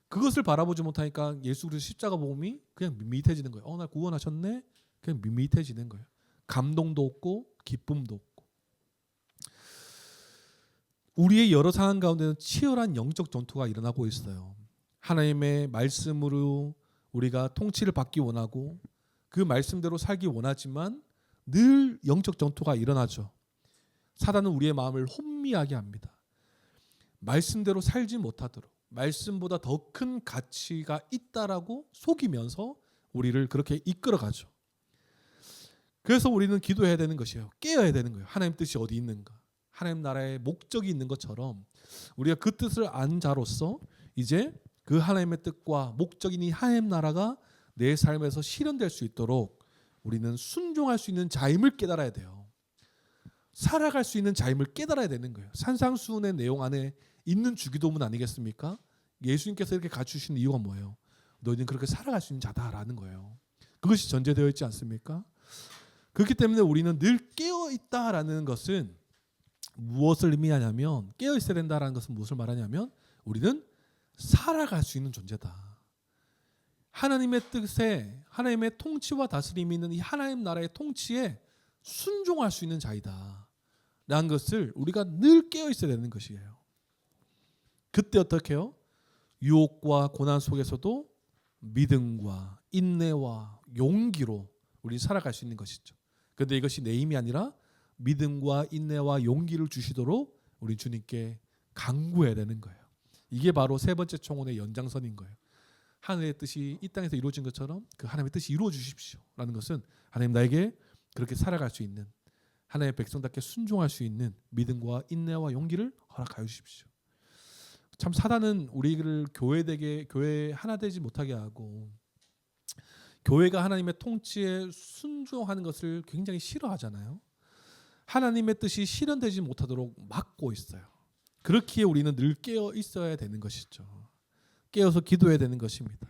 그것을 바라보지 못하니까 예수 그리스도 십자가 복음이 그냥 밋밋해지는 거예요. 나 구원하셨네? 그냥 밋밋해지는 거예요. 감동도 없고 기쁨도 없고. 우리의 여러 상황 가운데는 치열한 영적 전투가 일어나고 있어요. 하나님의 말씀으로 우리가 통치를 받기 원하고 그 말씀대로 살기 원하지만 늘 영적 전투가 일어나죠. 사단은 우리의 마음을 혼미하게 합니다. 말씀대로 살지 못하도록 말씀보다 더 큰 가치가 있다라고 속이면서 우리를 그렇게 이끌어가죠. 그래서 우리는 기도해야 되는 것이에요. 깨어야 되는 거예요. 하나님 뜻이 어디 있는가? 하나님 나라의 목적이 있는 것처럼 우리가 그 뜻을 안 자로서 이제 그 하나님의 뜻과 목적인 이 하나님 나라가 내 삶에서 실현될 수 있도록 우리는 순종할 수 있는 자임을 깨달아야 돼요. 살아갈 수 있는 자임을 깨달아야 되는 거예요. 산상수훈의 내용 안에 있는 주기도문 아니겠습니까? 예수님께서 이렇게 갖추신 이유가 뭐예요? 너희는 그렇게 살아갈 수 있는 자다라는 거예요. 그것이 전제되어 있지 않습니까? 그렇기 때문에 우리는 늘 깨어 있다라는 것은 무엇을 의미하냐면 깨어 있어야 된다라는 것은 무엇을 말하냐면 우리는 살아갈 수 있는 존재다. 하나님의 뜻에 하나님의 통치와 다스림이 있는 이 하나님 나라의 통치에 순종할 수 있는 자이다. 라는 것을 우리가 늘 깨어 있어야 되는 것이에요. 그때 어떻게 해요? 유혹과 고난 속에서도 믿음과 인내와 용기로 우리 살아갈 수 있는 것이죠. 그런데 이것이 내 힘이 아니라 믿음과 인내와 용기를 주시도록 우리 주님께 간구해야 되는 거예요. 이게 바로 세 번째 청혼의 연장선인 거예요. 하늘의 뜻이 이 땅에서 이루어진 것처럼 그 하나님의 뜻이 이루어 주십시오 라는 것은 하나님 나에게 그렇게 살아갈 수 있는 하나님의 백성답게 순종할 수 있는 믿음과 인내와 용기를 허락하여 주십시오. 참 사단은 우리를 교회 하나 되지 못하게 하고 교회가 하나님의 통치에 순종하는 것을 굉장히 싫어하잖아요. 하나님의 뜻이 실현되지 못하도록 막고 있어요. 그렇기에 우리는 늘 깨어 있어야 되는 것이죠. 깨어서 기도해야 되는 것입니다.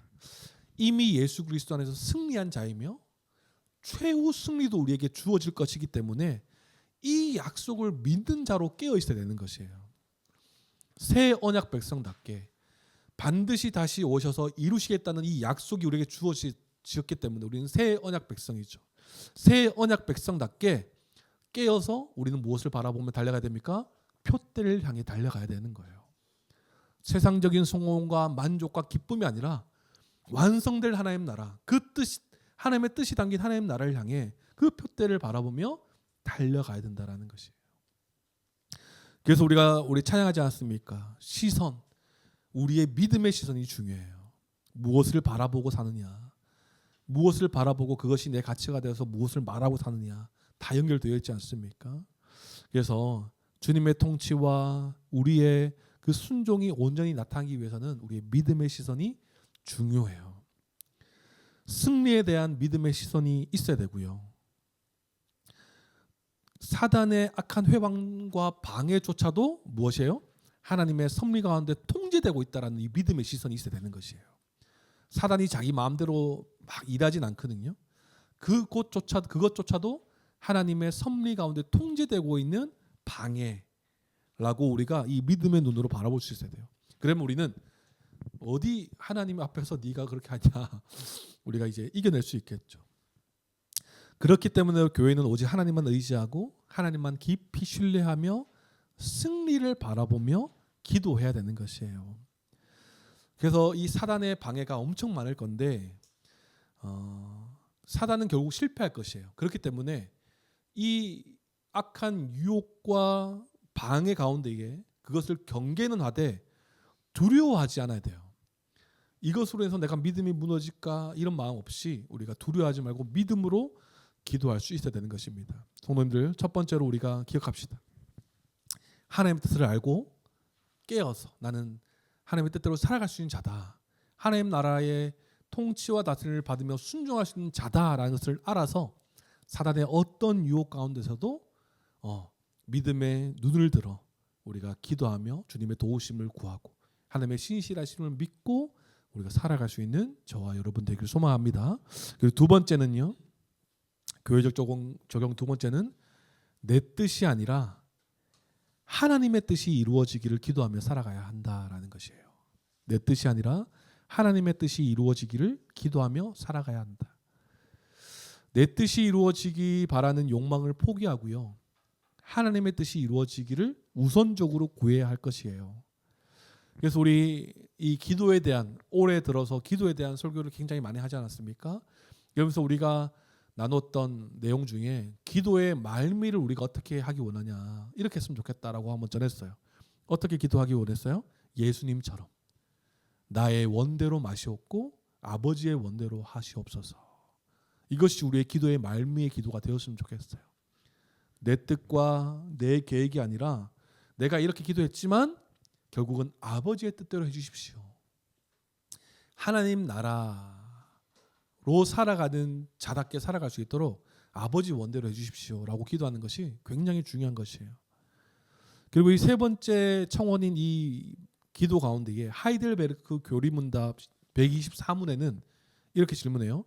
이미 예수 그리스도 안에서 승리한 자이며 최후 승리도 우리에게 주어질 것이기 때문에 이 약속을 믿는 자로 깨어 있어야 되는 것이에요. 새 언약 백성답게 반드시 다시 오셔서 이루시겠다는 이 약속이 우리에게 주어졌기 때문에 우리는 새 언약 백성이죠. 새 언약 백성답게 깨어서 우리는 무엇을 바라보며 달려가야 됩니까? 표대를 향해 달려가야 되는 거예요. 세상적인 성공과 만족과 기쁨이 아니라 완성될 하나님 나라, 그 뜻, 하나님의 뜻이 담긴 하나님 나라를 향해 그 표대를 바라보며 달려가야 된다라는 것이에요. 그래서 우리 찬양하지 않았습니까? 시선, 우리의 믿음의 시선이 중요해요. 무엇을 바라보고 사느냐, 무엇을 바라보고 그것이 내 가치가 되어서 무엇을 말하고 사느냐 다 연결되어 있지 않습니까? 그래서 주님의 통치와 우리의 그 순종이 온전히 나타나기 위해서는 우리의 믿음의 시선이 중요해요. 승리에 대한 믿음의 시선이 있어야 되고요. 사단의 악한 회방과 방해조차도 무엇이에요? 하나님의 섭리 가운데 통제되고 있다는 이 믿음의 시선이 있어야 되는 것이에요. 사단이 자기 마음대로 막 일하진 않거든요. 그것조차도 하나님의 섭리 가운데 통제되고 있는 방해라고 우리가 이 믿음의 눈으로 바라볼 수 있어야 돼요. 그러면 우리는 어디 하나님 앞에서 네가 그렇게 하냐. 우리가 이제 이겨낼 수 있겠죠. 그렇기 때문에 교회는 오직 하나님만 의지하고 하나님만 깊이 신뢰하며 승리를 바라보며 기도해야 되는 것이에요. 그래서 이 사단의 방해가 엄청 많을 건데 사단은 결국 실패할 것이에요. 그렇기 때문에 이 악한 유혹과 방해 가운데에 그것을 경계는 하되 두려워하지 않아야 돼요. 이것으로 해서 내가 믿음이 무너질까 이런 마음 없이 우리가 두려워하지 말고 믿음으로 기도할 수 있어야 되는 것입니다. 성도님들, 첫 번째로 우리가 기억합시다. 하나님의 뜻을 알고 깨어서 나는 하나님의 뜻대로 살아갈 수 있는 자다. 하나님 나라의 통치와 다스림을 받으며 순종할 수 있는 자다라는 것을 알아서 사단의 어떤 유혹 가운데서도 믿음의 눈을 들어 우리가 기도하며 주님의 도우심을 구하고 하나님의 신실하심을 믿고 우리가 살아갈 수 있는 저와 여러분 되기를 소망합니다. 그리고 두 번째는요. 교회적 적용 두 번째는 내 뜻이 아니라 하나님의 뜻이 이루어지기를 기도하며 살아가야 한다라는 것이에요. 내 뜻이 아니라 하나님의 뜻이 이루어지기를 기도하며 살아가야 한다. 내 뜻이 이루어지기 바라는 욕망을 포기하고요. 하나님의 뜻이 이루어지기를 우선적으로 구해야 할 것이에요. 그래서 우리 이 기도에 대한 올해 들어서 기도에 대한 설교를 굉장히 많이 하지 않았습니까? 그러면서 우리가 나눴던 내용 중에 기도의 말미를 우리가 어떻게 하기 원하냐 이렇게 했으면 좋겠다라고 한번 전했어요. 어떻게 기도하기 원했어요? 예수님처럼 나의 원대로 마시옵고 아버지의 원대로 하시옵소서. 이것이 우리의 기도의 말미의 기도가 되었으면 좋겠어요. 내 뜻과 내 계획이 아니라 내가 이렇게 기도했지만 결국은 아버지의 뜻대로 해주십시오. 하나님 나라로 살아가는 자답게 살아갈 수 있도록 아버지 원대로 해주십시오 라고 기도하는 것이 굉장히 중요한 것이에요. 그리고 이 세 번째 청원인 이 기도 가운데에 하이델베르크 교리문답 124문에는 이렇게 질문해요.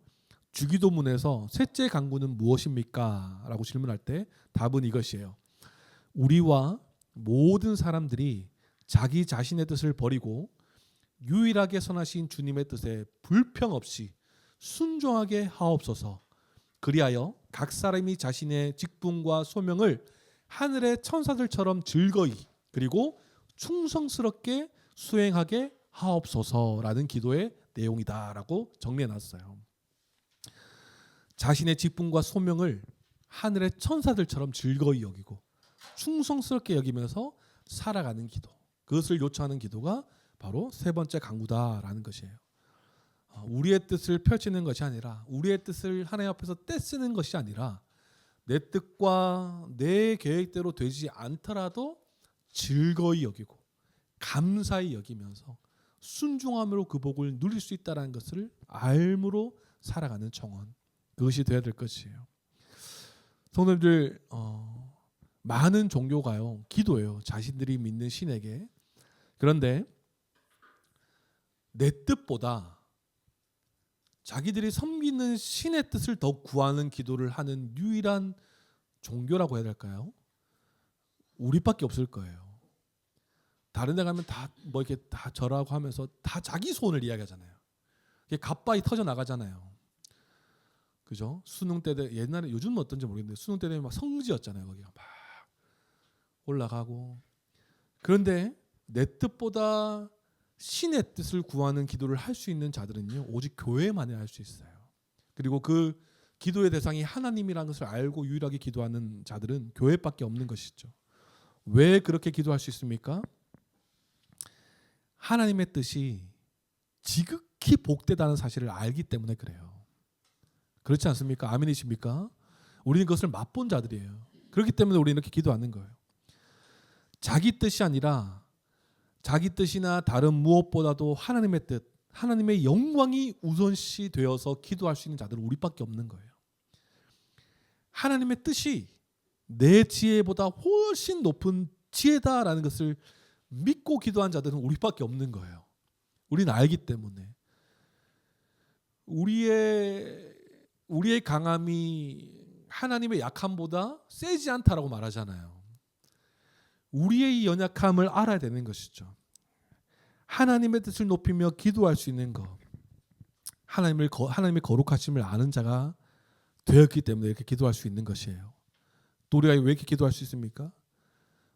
주기도문에서 셋째 간구는 무엇입니까? 라고 질문할 때 답은 이것이에요. 우리와 모든 사람들이 자기 자신의 뜻을 버리고 유일하게 선하신 주님의 뜻에 불평 없이 순종하게 하옵소서. 그리하여 각 사람이 자신의 직분과 소명을 하늘의 천사들처럼 즐거이 그리고 충성스럽게 수행하게 하옵소서라는 기도의 내용이다라고 정리해놨어요. 자신의 직분과 소명을 하늘의 천사들처럼 즐거이 여기고 충성스럽게 여기면서 살아가는 기도, 그것을 요청하는 기도가 바로 세 번째 간구다라는 것이에요. 우리의 뜻을 펼치는 것이 아니라 우리의 뜻을 하나님 앞에서 떼쓰는 것이 아니라 내 뜻과 내 계획대로 되지 않더라도 즐거이 여기고 감사히 여기면서 순종함으로 그 복을 누릴 수 있다는 것을 알므로 살아가는 청원, 그것이 되어야 될 것이에요. 성도님들, 많은 종교가요 기도해요. 자신들이 믿는 신에게. 그런데 내 뜻보다 자기들이 섬기는 신의 뜻을 더 구하는 기도를 하는 유일한 종교라고 해야 될까요? 우리밖에 없을 거예요. 다른 데 가면 다 뭐 이렇게 다 절하고 하면서 다 자기 소원을 이야기하잖아요. 갓바위 터져 나가잖아요. 그죠? 수능 때 옛날에 요즘은 어떤지 모르겠는데 수능 때 되면 막 성지였잖아요. 거기가 막 올라가고. 그런데 내 뜻보다 신의 뜻을 구하는 기도를 할 수 있는 자들은요 오직 교회만이 할 수 있어요. 그리고 그 기도의 대상이 하나님이라는 것을 알고 유일하게 기도하는 자들은 교회밖에 없는 것이죠. 왜 그렇게 기도할 수 있습니까? 하나님의 뜻이 지극히 복되다는 사실을 알기 때문에 그래요. 그렇지 않습니까? 아멘이십니까? 우리는 그것을 맛본 자들이에요. 그렇기 때문에 우리는 이렇게 기도하는 거예요. 자기 뜻이 아니라 자기 뜻이나 다른 무엇보다도 하나님의 뜻, 하나님의 영광이 우선시 되어서 기도할 수 있는 자들은 우리밖에 없는 거예요. 하나님의 뜻이 내 지혜보다 훨씬 높은 지혜다라는 것을 믿고 기도한 자들은 우리밖에 없는 거예요. 우리는 알기 때문에. 우리의 강함이 하나님의 약함보다 세지 않다라고 말하잖아요. 우리의 이 연약함을 알아야 되는 것이죠. 하나님의 뜻을 높이며 기도할 수 있는 것, 하나님의 거룩하심을 아는 자가 되었기 때문에 이렇게 기도할 수 있는 것이에요. 또 우리가 왜 이렇게 기도할 수 있습니까?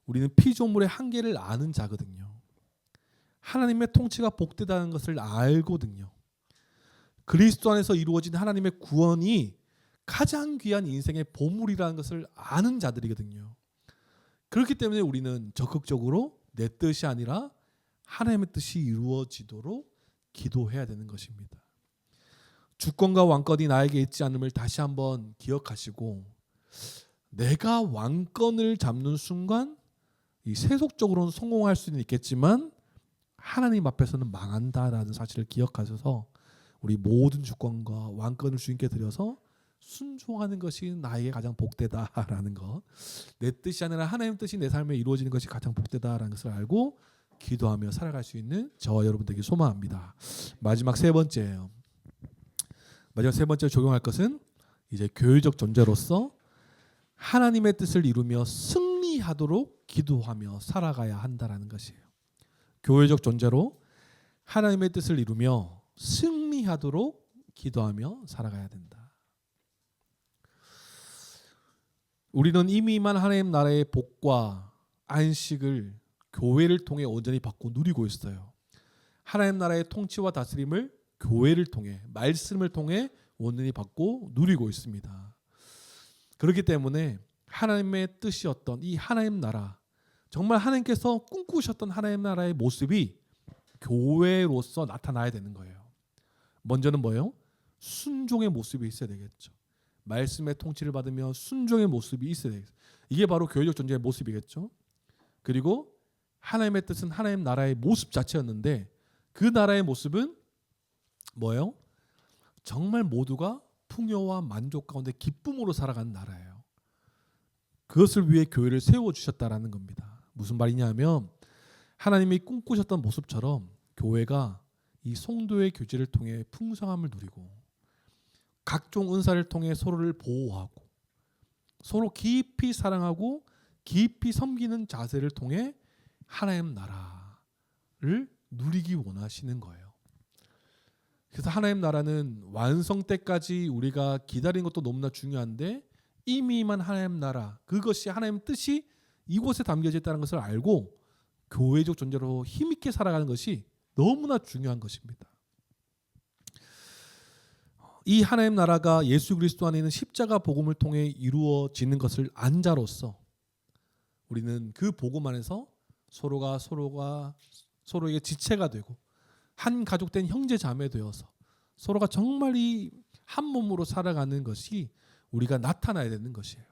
우리는 피조물의 한계를 아는 자거든요. 하나님의 통치가 복되다는 것을 알거든요. 그리스도 안에서 이루어진 하나님의 구원이 가장 귀한 인생의 보물이라는 것을 아는 자들이거든요. 그렇기 때문에 우리는 적극적으로 내 뜻이 아니라 하나님의 뜻이 이루어지도록 기도해야 되는 것입니다. 주권과 왕권이 나에게 있지 않음을 다시 한번 기억하시고, 내가 왕권을 잡는 순간 이 세속적으로는 성공할 수는 있겠지만 하나님 앞에서는 망한다라는 사실을 기억하셔서 우리 모든 주권과 왕권을 주님께 드려서 순종하는 것이 나에게 가장 복되다라는 것, 내 뜻이 아니라 하나님의 뜻이 내 삶에 이루어지는 것이 가장 복되다라는 것을 알고 기도하며 살아갈 수 있는 저와 여러분들에게 소망합니다. 마지막 세 번째예요. 마지막 세 번째 적용할 것은 이제 교회적 존재로서 하나님의 뜻을 이루며 승리하도록 기도하며 살아가야 한다라는 것이에요. 교회적 존재로 하나님의 뜻을 이루며 승리하도록 기도하며 살아가야 된다. 우리는 이미만 하나님 나라의 복과 안식을 교회를 통해 온전히 받고 누리고 있어요. 하나님 나라의 통치와 다스림을 교회를 통해, 말씀을 통해 온전히 받고 누리고 있습니다. 그렇기 때문에 하나님의 뜻이었던 이 하나님 나라, 정말 하나님께서 꿈꾸셨던 하나님 나라의 모습이 교회로서 나타나야 되는 거예요. 먼저는 뭐예요? 순종의 모습이 있어야 되겠죠. 말씀의 통치를 받으며 순종의 모습이 있어야 되겠죠. 이게 바로 교회적 존재의 모습이겠죠. 그리고 하나님의 뜻은 하나님 나라의 모습 자체였는데 그 나라의 모습은 뭐예요? 정말 모두가 풍요와 만족 가운데 기쁨으로 살아가는 나라예요. 그것을 위해 교회를 세워주셨다라는 겁니다. 무슨 말이냐면 하나님이 꿈꾸셨던 모습처럼 교회가 이 성도의 교제를 통해 풍성함을 누리고 각종 은사를 통해 서로를 보호하고 서로 깊이 사랑하고 깊이 섬기는 자세를 통해 하나님 나라를 누리기 원하시는 거예요. 그래서 하나님 나라는 완성 때까지 우리가 기다리는 것도 너무나 중요한데 이미만 하나님 나라, 그것이 하나님 뜻이 이곳에 담겨져 있다는 것을 알고 교회적 존재로 힘있게 살아가는 것이 너무나 중요한 것입니다. 이 하나님 나라가 예수 그리스도 안에 있는 십자가 복음을 통해 이루어지는 것을 안 자로서 우리는 그 복음 안에서 서로가 서로에게 지체가 되고 한 가족된 형제 자매 되어서 서로가 정말 이 한 몸으로 살아가는 것이 우리가 나타나야 되는 것이에요.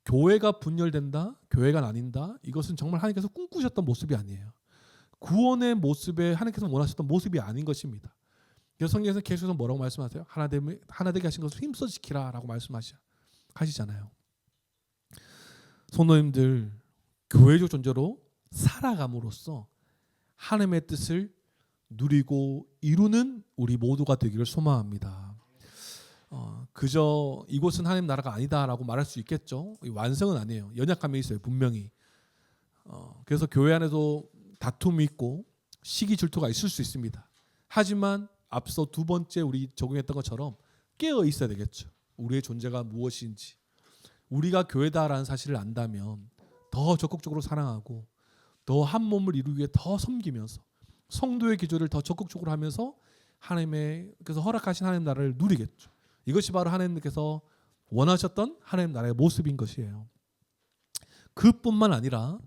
교회가 분열된다, 교회가 나뉜다, 이것은 정말 하나님께서 꿈꾸셨던 모습이 아니에요. 구원의 모습에 하나님께서 원하셨던 모습이 아닌 것입니다. 그래서 성경에서 계속해서 뭐라고 말씀하세요? 하나 되게 하신 것을 힘써 지키라라고 말씀하시잖아요. 성도님들, 교회적 존재로 살아감으로써 하나님의 뜻을 누리고 이루는 우리 모두가 되기를 소망합니다. 그저 이곳은 하나님 나라가 아니다라고 말할 수 있겠죠. 완성은 아니에요. 연약함이 있어요. 분명히. 그래서 교회 안에도 다툼이 있고 시기 질투가 있을 수 있습니다. 하지만 앞서 두 번째 우리 적용했던 것처럼 깨어 있어야 되겠죠. 우리의 존재가 무엇인지, 우리가 교회다라는 사실을 안다면 더 적극적으로 사랑하고 더 한 몸을 이루기 위해 더 섬기면서 성도의 기조를 더 적극적으로 하면서 하나님께서 허락하신 하나님 나라를 누리겠죠. 이것이 바로 하나님께서 원하셨던 하나님 나라의 모습인 것이에요. 그뿐만 아니라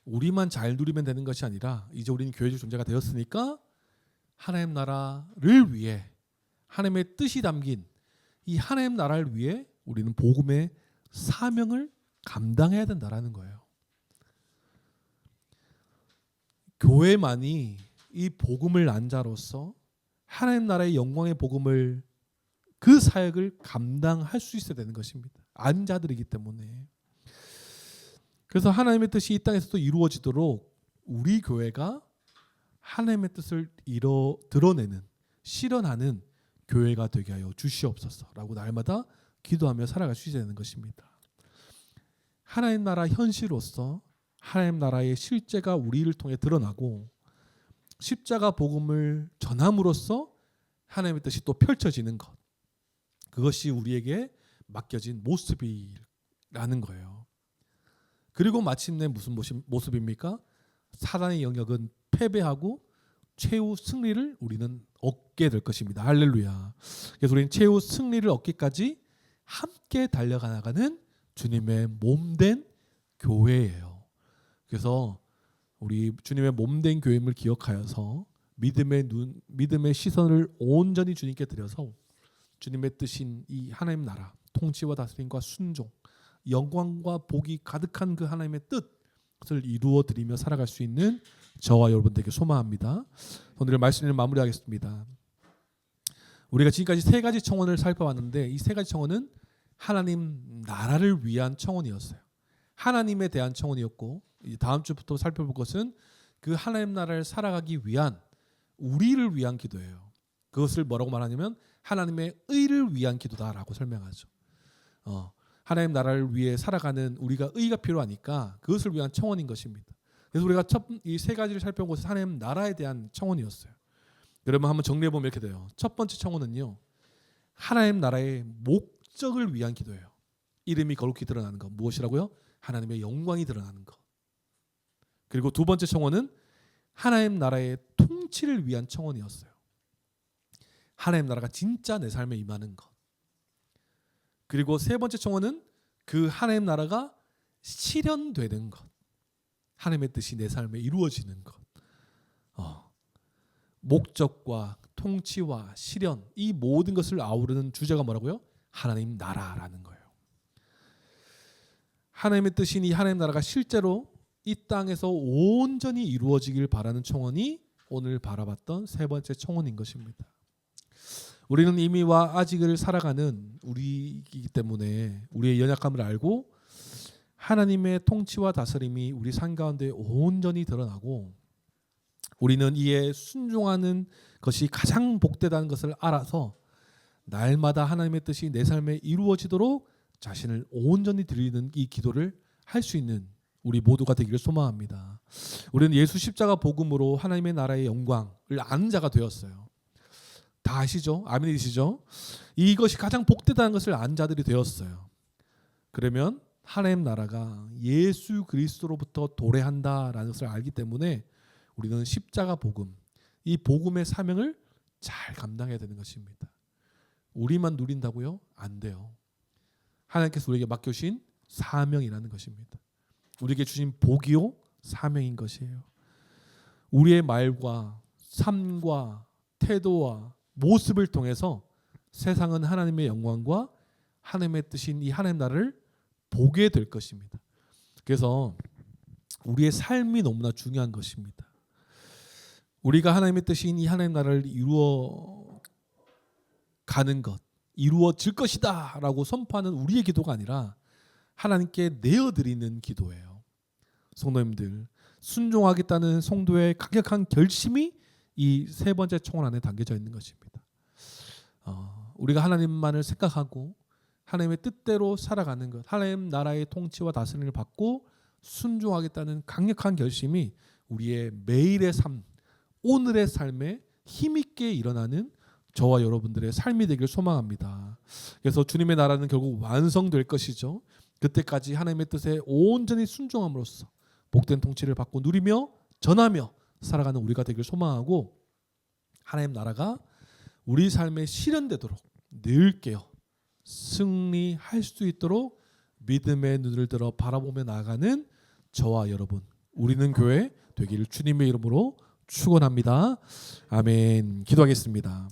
우리만 잘 누리면 되는 것이 아니라 이제 우리는 교회적 존재가 되었으니까 하나님 나라를 위해 하나님의 뜻이 담긴 이 하나님 나라를 위해 우리는 복음의 사명을 감당해야 된다라는 거예요. 교회만이 이 복음을 안 자로서 하나님 나라의 영광의 복음을 그 사역을 감당할 수 있어야 되는 것입니다. 안 자들이기 때문에. 그래서 하나님의 뜻이 이 땅에서도 이루어지도록 우리 교회가 하나님의 뜻을 드러내는, 실현하는 교회가 되게 하여 주시옵소서라고 날마다 기도하며 살아갈 수 있어야 되는 것입니다. 하나님 나라 현실로서 하나님 나라의 실제가 우리를 통해 드러나고 십자가 복음을 전함으로써 하나님의 뜻이 또 펼쳐지는 것. 그것이 우리에게 맡겨진 모습이라는 거예요. 그리고 마침내 무슨 모습입니까? 사단의 영역은 패배하고 최후 승리를 우리는 얻게 될 것입니다. 할렐루야. 그래서 우리는 최후 승리를 얻기까지 함께 달려가는 주님의 몸된 교회예요. 그래서 우리 주님의 몸된 교회임을 기억하여서 믿음의 시선을 온전히 주님께 드려서 주님의 뜻인 이 하나님 나라, 통치와 다스림과 순종, 영광과 복이 가득한 그 하나님의 뜻을 이루어 드리며 살아갈 수 있는 저와 여러분들에게 소망합니다. 오늘 말씀을 마무리하겠습니다. 우리가 지금까지 세 가지 청원을 살펴봤는데 이 세 가지 청원은 하나님 나라를 위한 청원이었어요. 하나님에 대한 청원이었고 다음 주부터 살펴볼 것은 그 하나님 나라를 살아가기 위한 우리를 위한 기도예요. 그것을 뭐라고 말하냐면 하나님의 의를 위한 기도다라고 설명하죠. 하나님 나라를 위해 살아가는 우리가 의가 필요하니까 그것을 위한 청원인 것입니다. 그래서 우리가 이 세 가지를 살펴본 것은 하나님 나라에 대한 청원이었어요. 여러분 한번 정리해 보면 이렇게 돼요. 첫 번째 청원은요, 하나님 나라의 목적을 위한 기도예요. 이름이 거룩히 드러나는 것. 무엇이라고요? 하나님의 영광이 드러나는 것. 그리고 두 번째 청원은 하나님 나라의 통치를 위한 청원이었어요. 하나님 나라가 진짜 내 삶에 임하는 것. 그리고 세 번째 청원은 그 하나님 나라가 실현되는 것. 하나님의 뜻이 내 삶에 이루어지는 것. 목적과 통치와 실현, 이 모든 것을 아우르는 주제가 뭐라고요? 하나님 나라라는 거예요. 하나님의 뜻인 이 하나님 나라가 실제로 이 땅에서 온전히 이루어지길 바라는 청원이 오늘 바라봤던 세 번째 청원인 것입니다. 우리는 이미와 아직을 살아가는 우리이기 때문에 우리의 연약함을 알고 하나님의 통치와 다스림이 우리 삶 가운데 온전히 드러나고 우리는 이에 순종하는 것이 가장 복되다는 것을 알아서 날마다 하나님의 뜻이 내 삶에 이루어지도록 자신을 온전히 드리는 이 기도를 할 수 있는 우리 모두가 되기를 소망합니다. 우리는 예수 십자가 복음으로 하나님의 나라의 영광을 아는 자가 되었어요. 다 아시죠? 아멘이시죠? 이것이 가장 복되다는 것을 아는 자들이 되었어요. 그러면 하나님 나라가 예수 그리스도로부터 도래한다라는 것을 알기 때문에 우리는 십자가 복음, 이 복음의 사명을 잘 감당해야 되는 것입니다. 우리만 누린다고요? 안 돼요. 하나님께서 우리에게 맡겨주신 사명이라는 것입니다. 우리에게 주신 복이요 사명인 것이에요. 우리의 말과 삶과 태도와 모습을 통해서 세상은 하나님의 영광과 하나님의 뜻인 이 하나님 나라를 보게 될 것입니다. 그래서 우리의 삶이 너무나 중요한 것입니다. 우리가 하나님의 뜻인 이 하나님 나라를 이루어 가는 것, 이루어질 것이다 라고 선포하는 우리의 기도가 아니라 하나님께 내어드리는 기도예요. 성도님들, 순종하겠다는 성도의 강력한 결심이 이 세 번째 청원 안에 담겨져 있는 것입니다. 우리가 하나님만을 생각하고 하나님의 뜻대로 살아가는 것, 하나님 나라의 통치와 다스림을 받고 순종하겠다는 강력한 결심이 우리의 매일의 삶, 오늘의 삶에 힘있게 일어나는 저와 여러분들의 삶이 되길 소망합니다. 그래서 주님의 나라는 결국 완성될 것이죠. 그때까지 하나님의 뜻에 온전히 순종함으로써 복된 통치를 받고 누리며 전하며 살아가는 우리가 되길 소망하고 하나님 나라가 우리 삶에 실현되도록 늘 깨어 승리할 수 있도록 믿음의 눈을 들어 바라보며 나아가는 저와 여러분, 우리는 교회 되기를 주님의 이름으로 축원합니다. 아멘. 기도하겠습니다.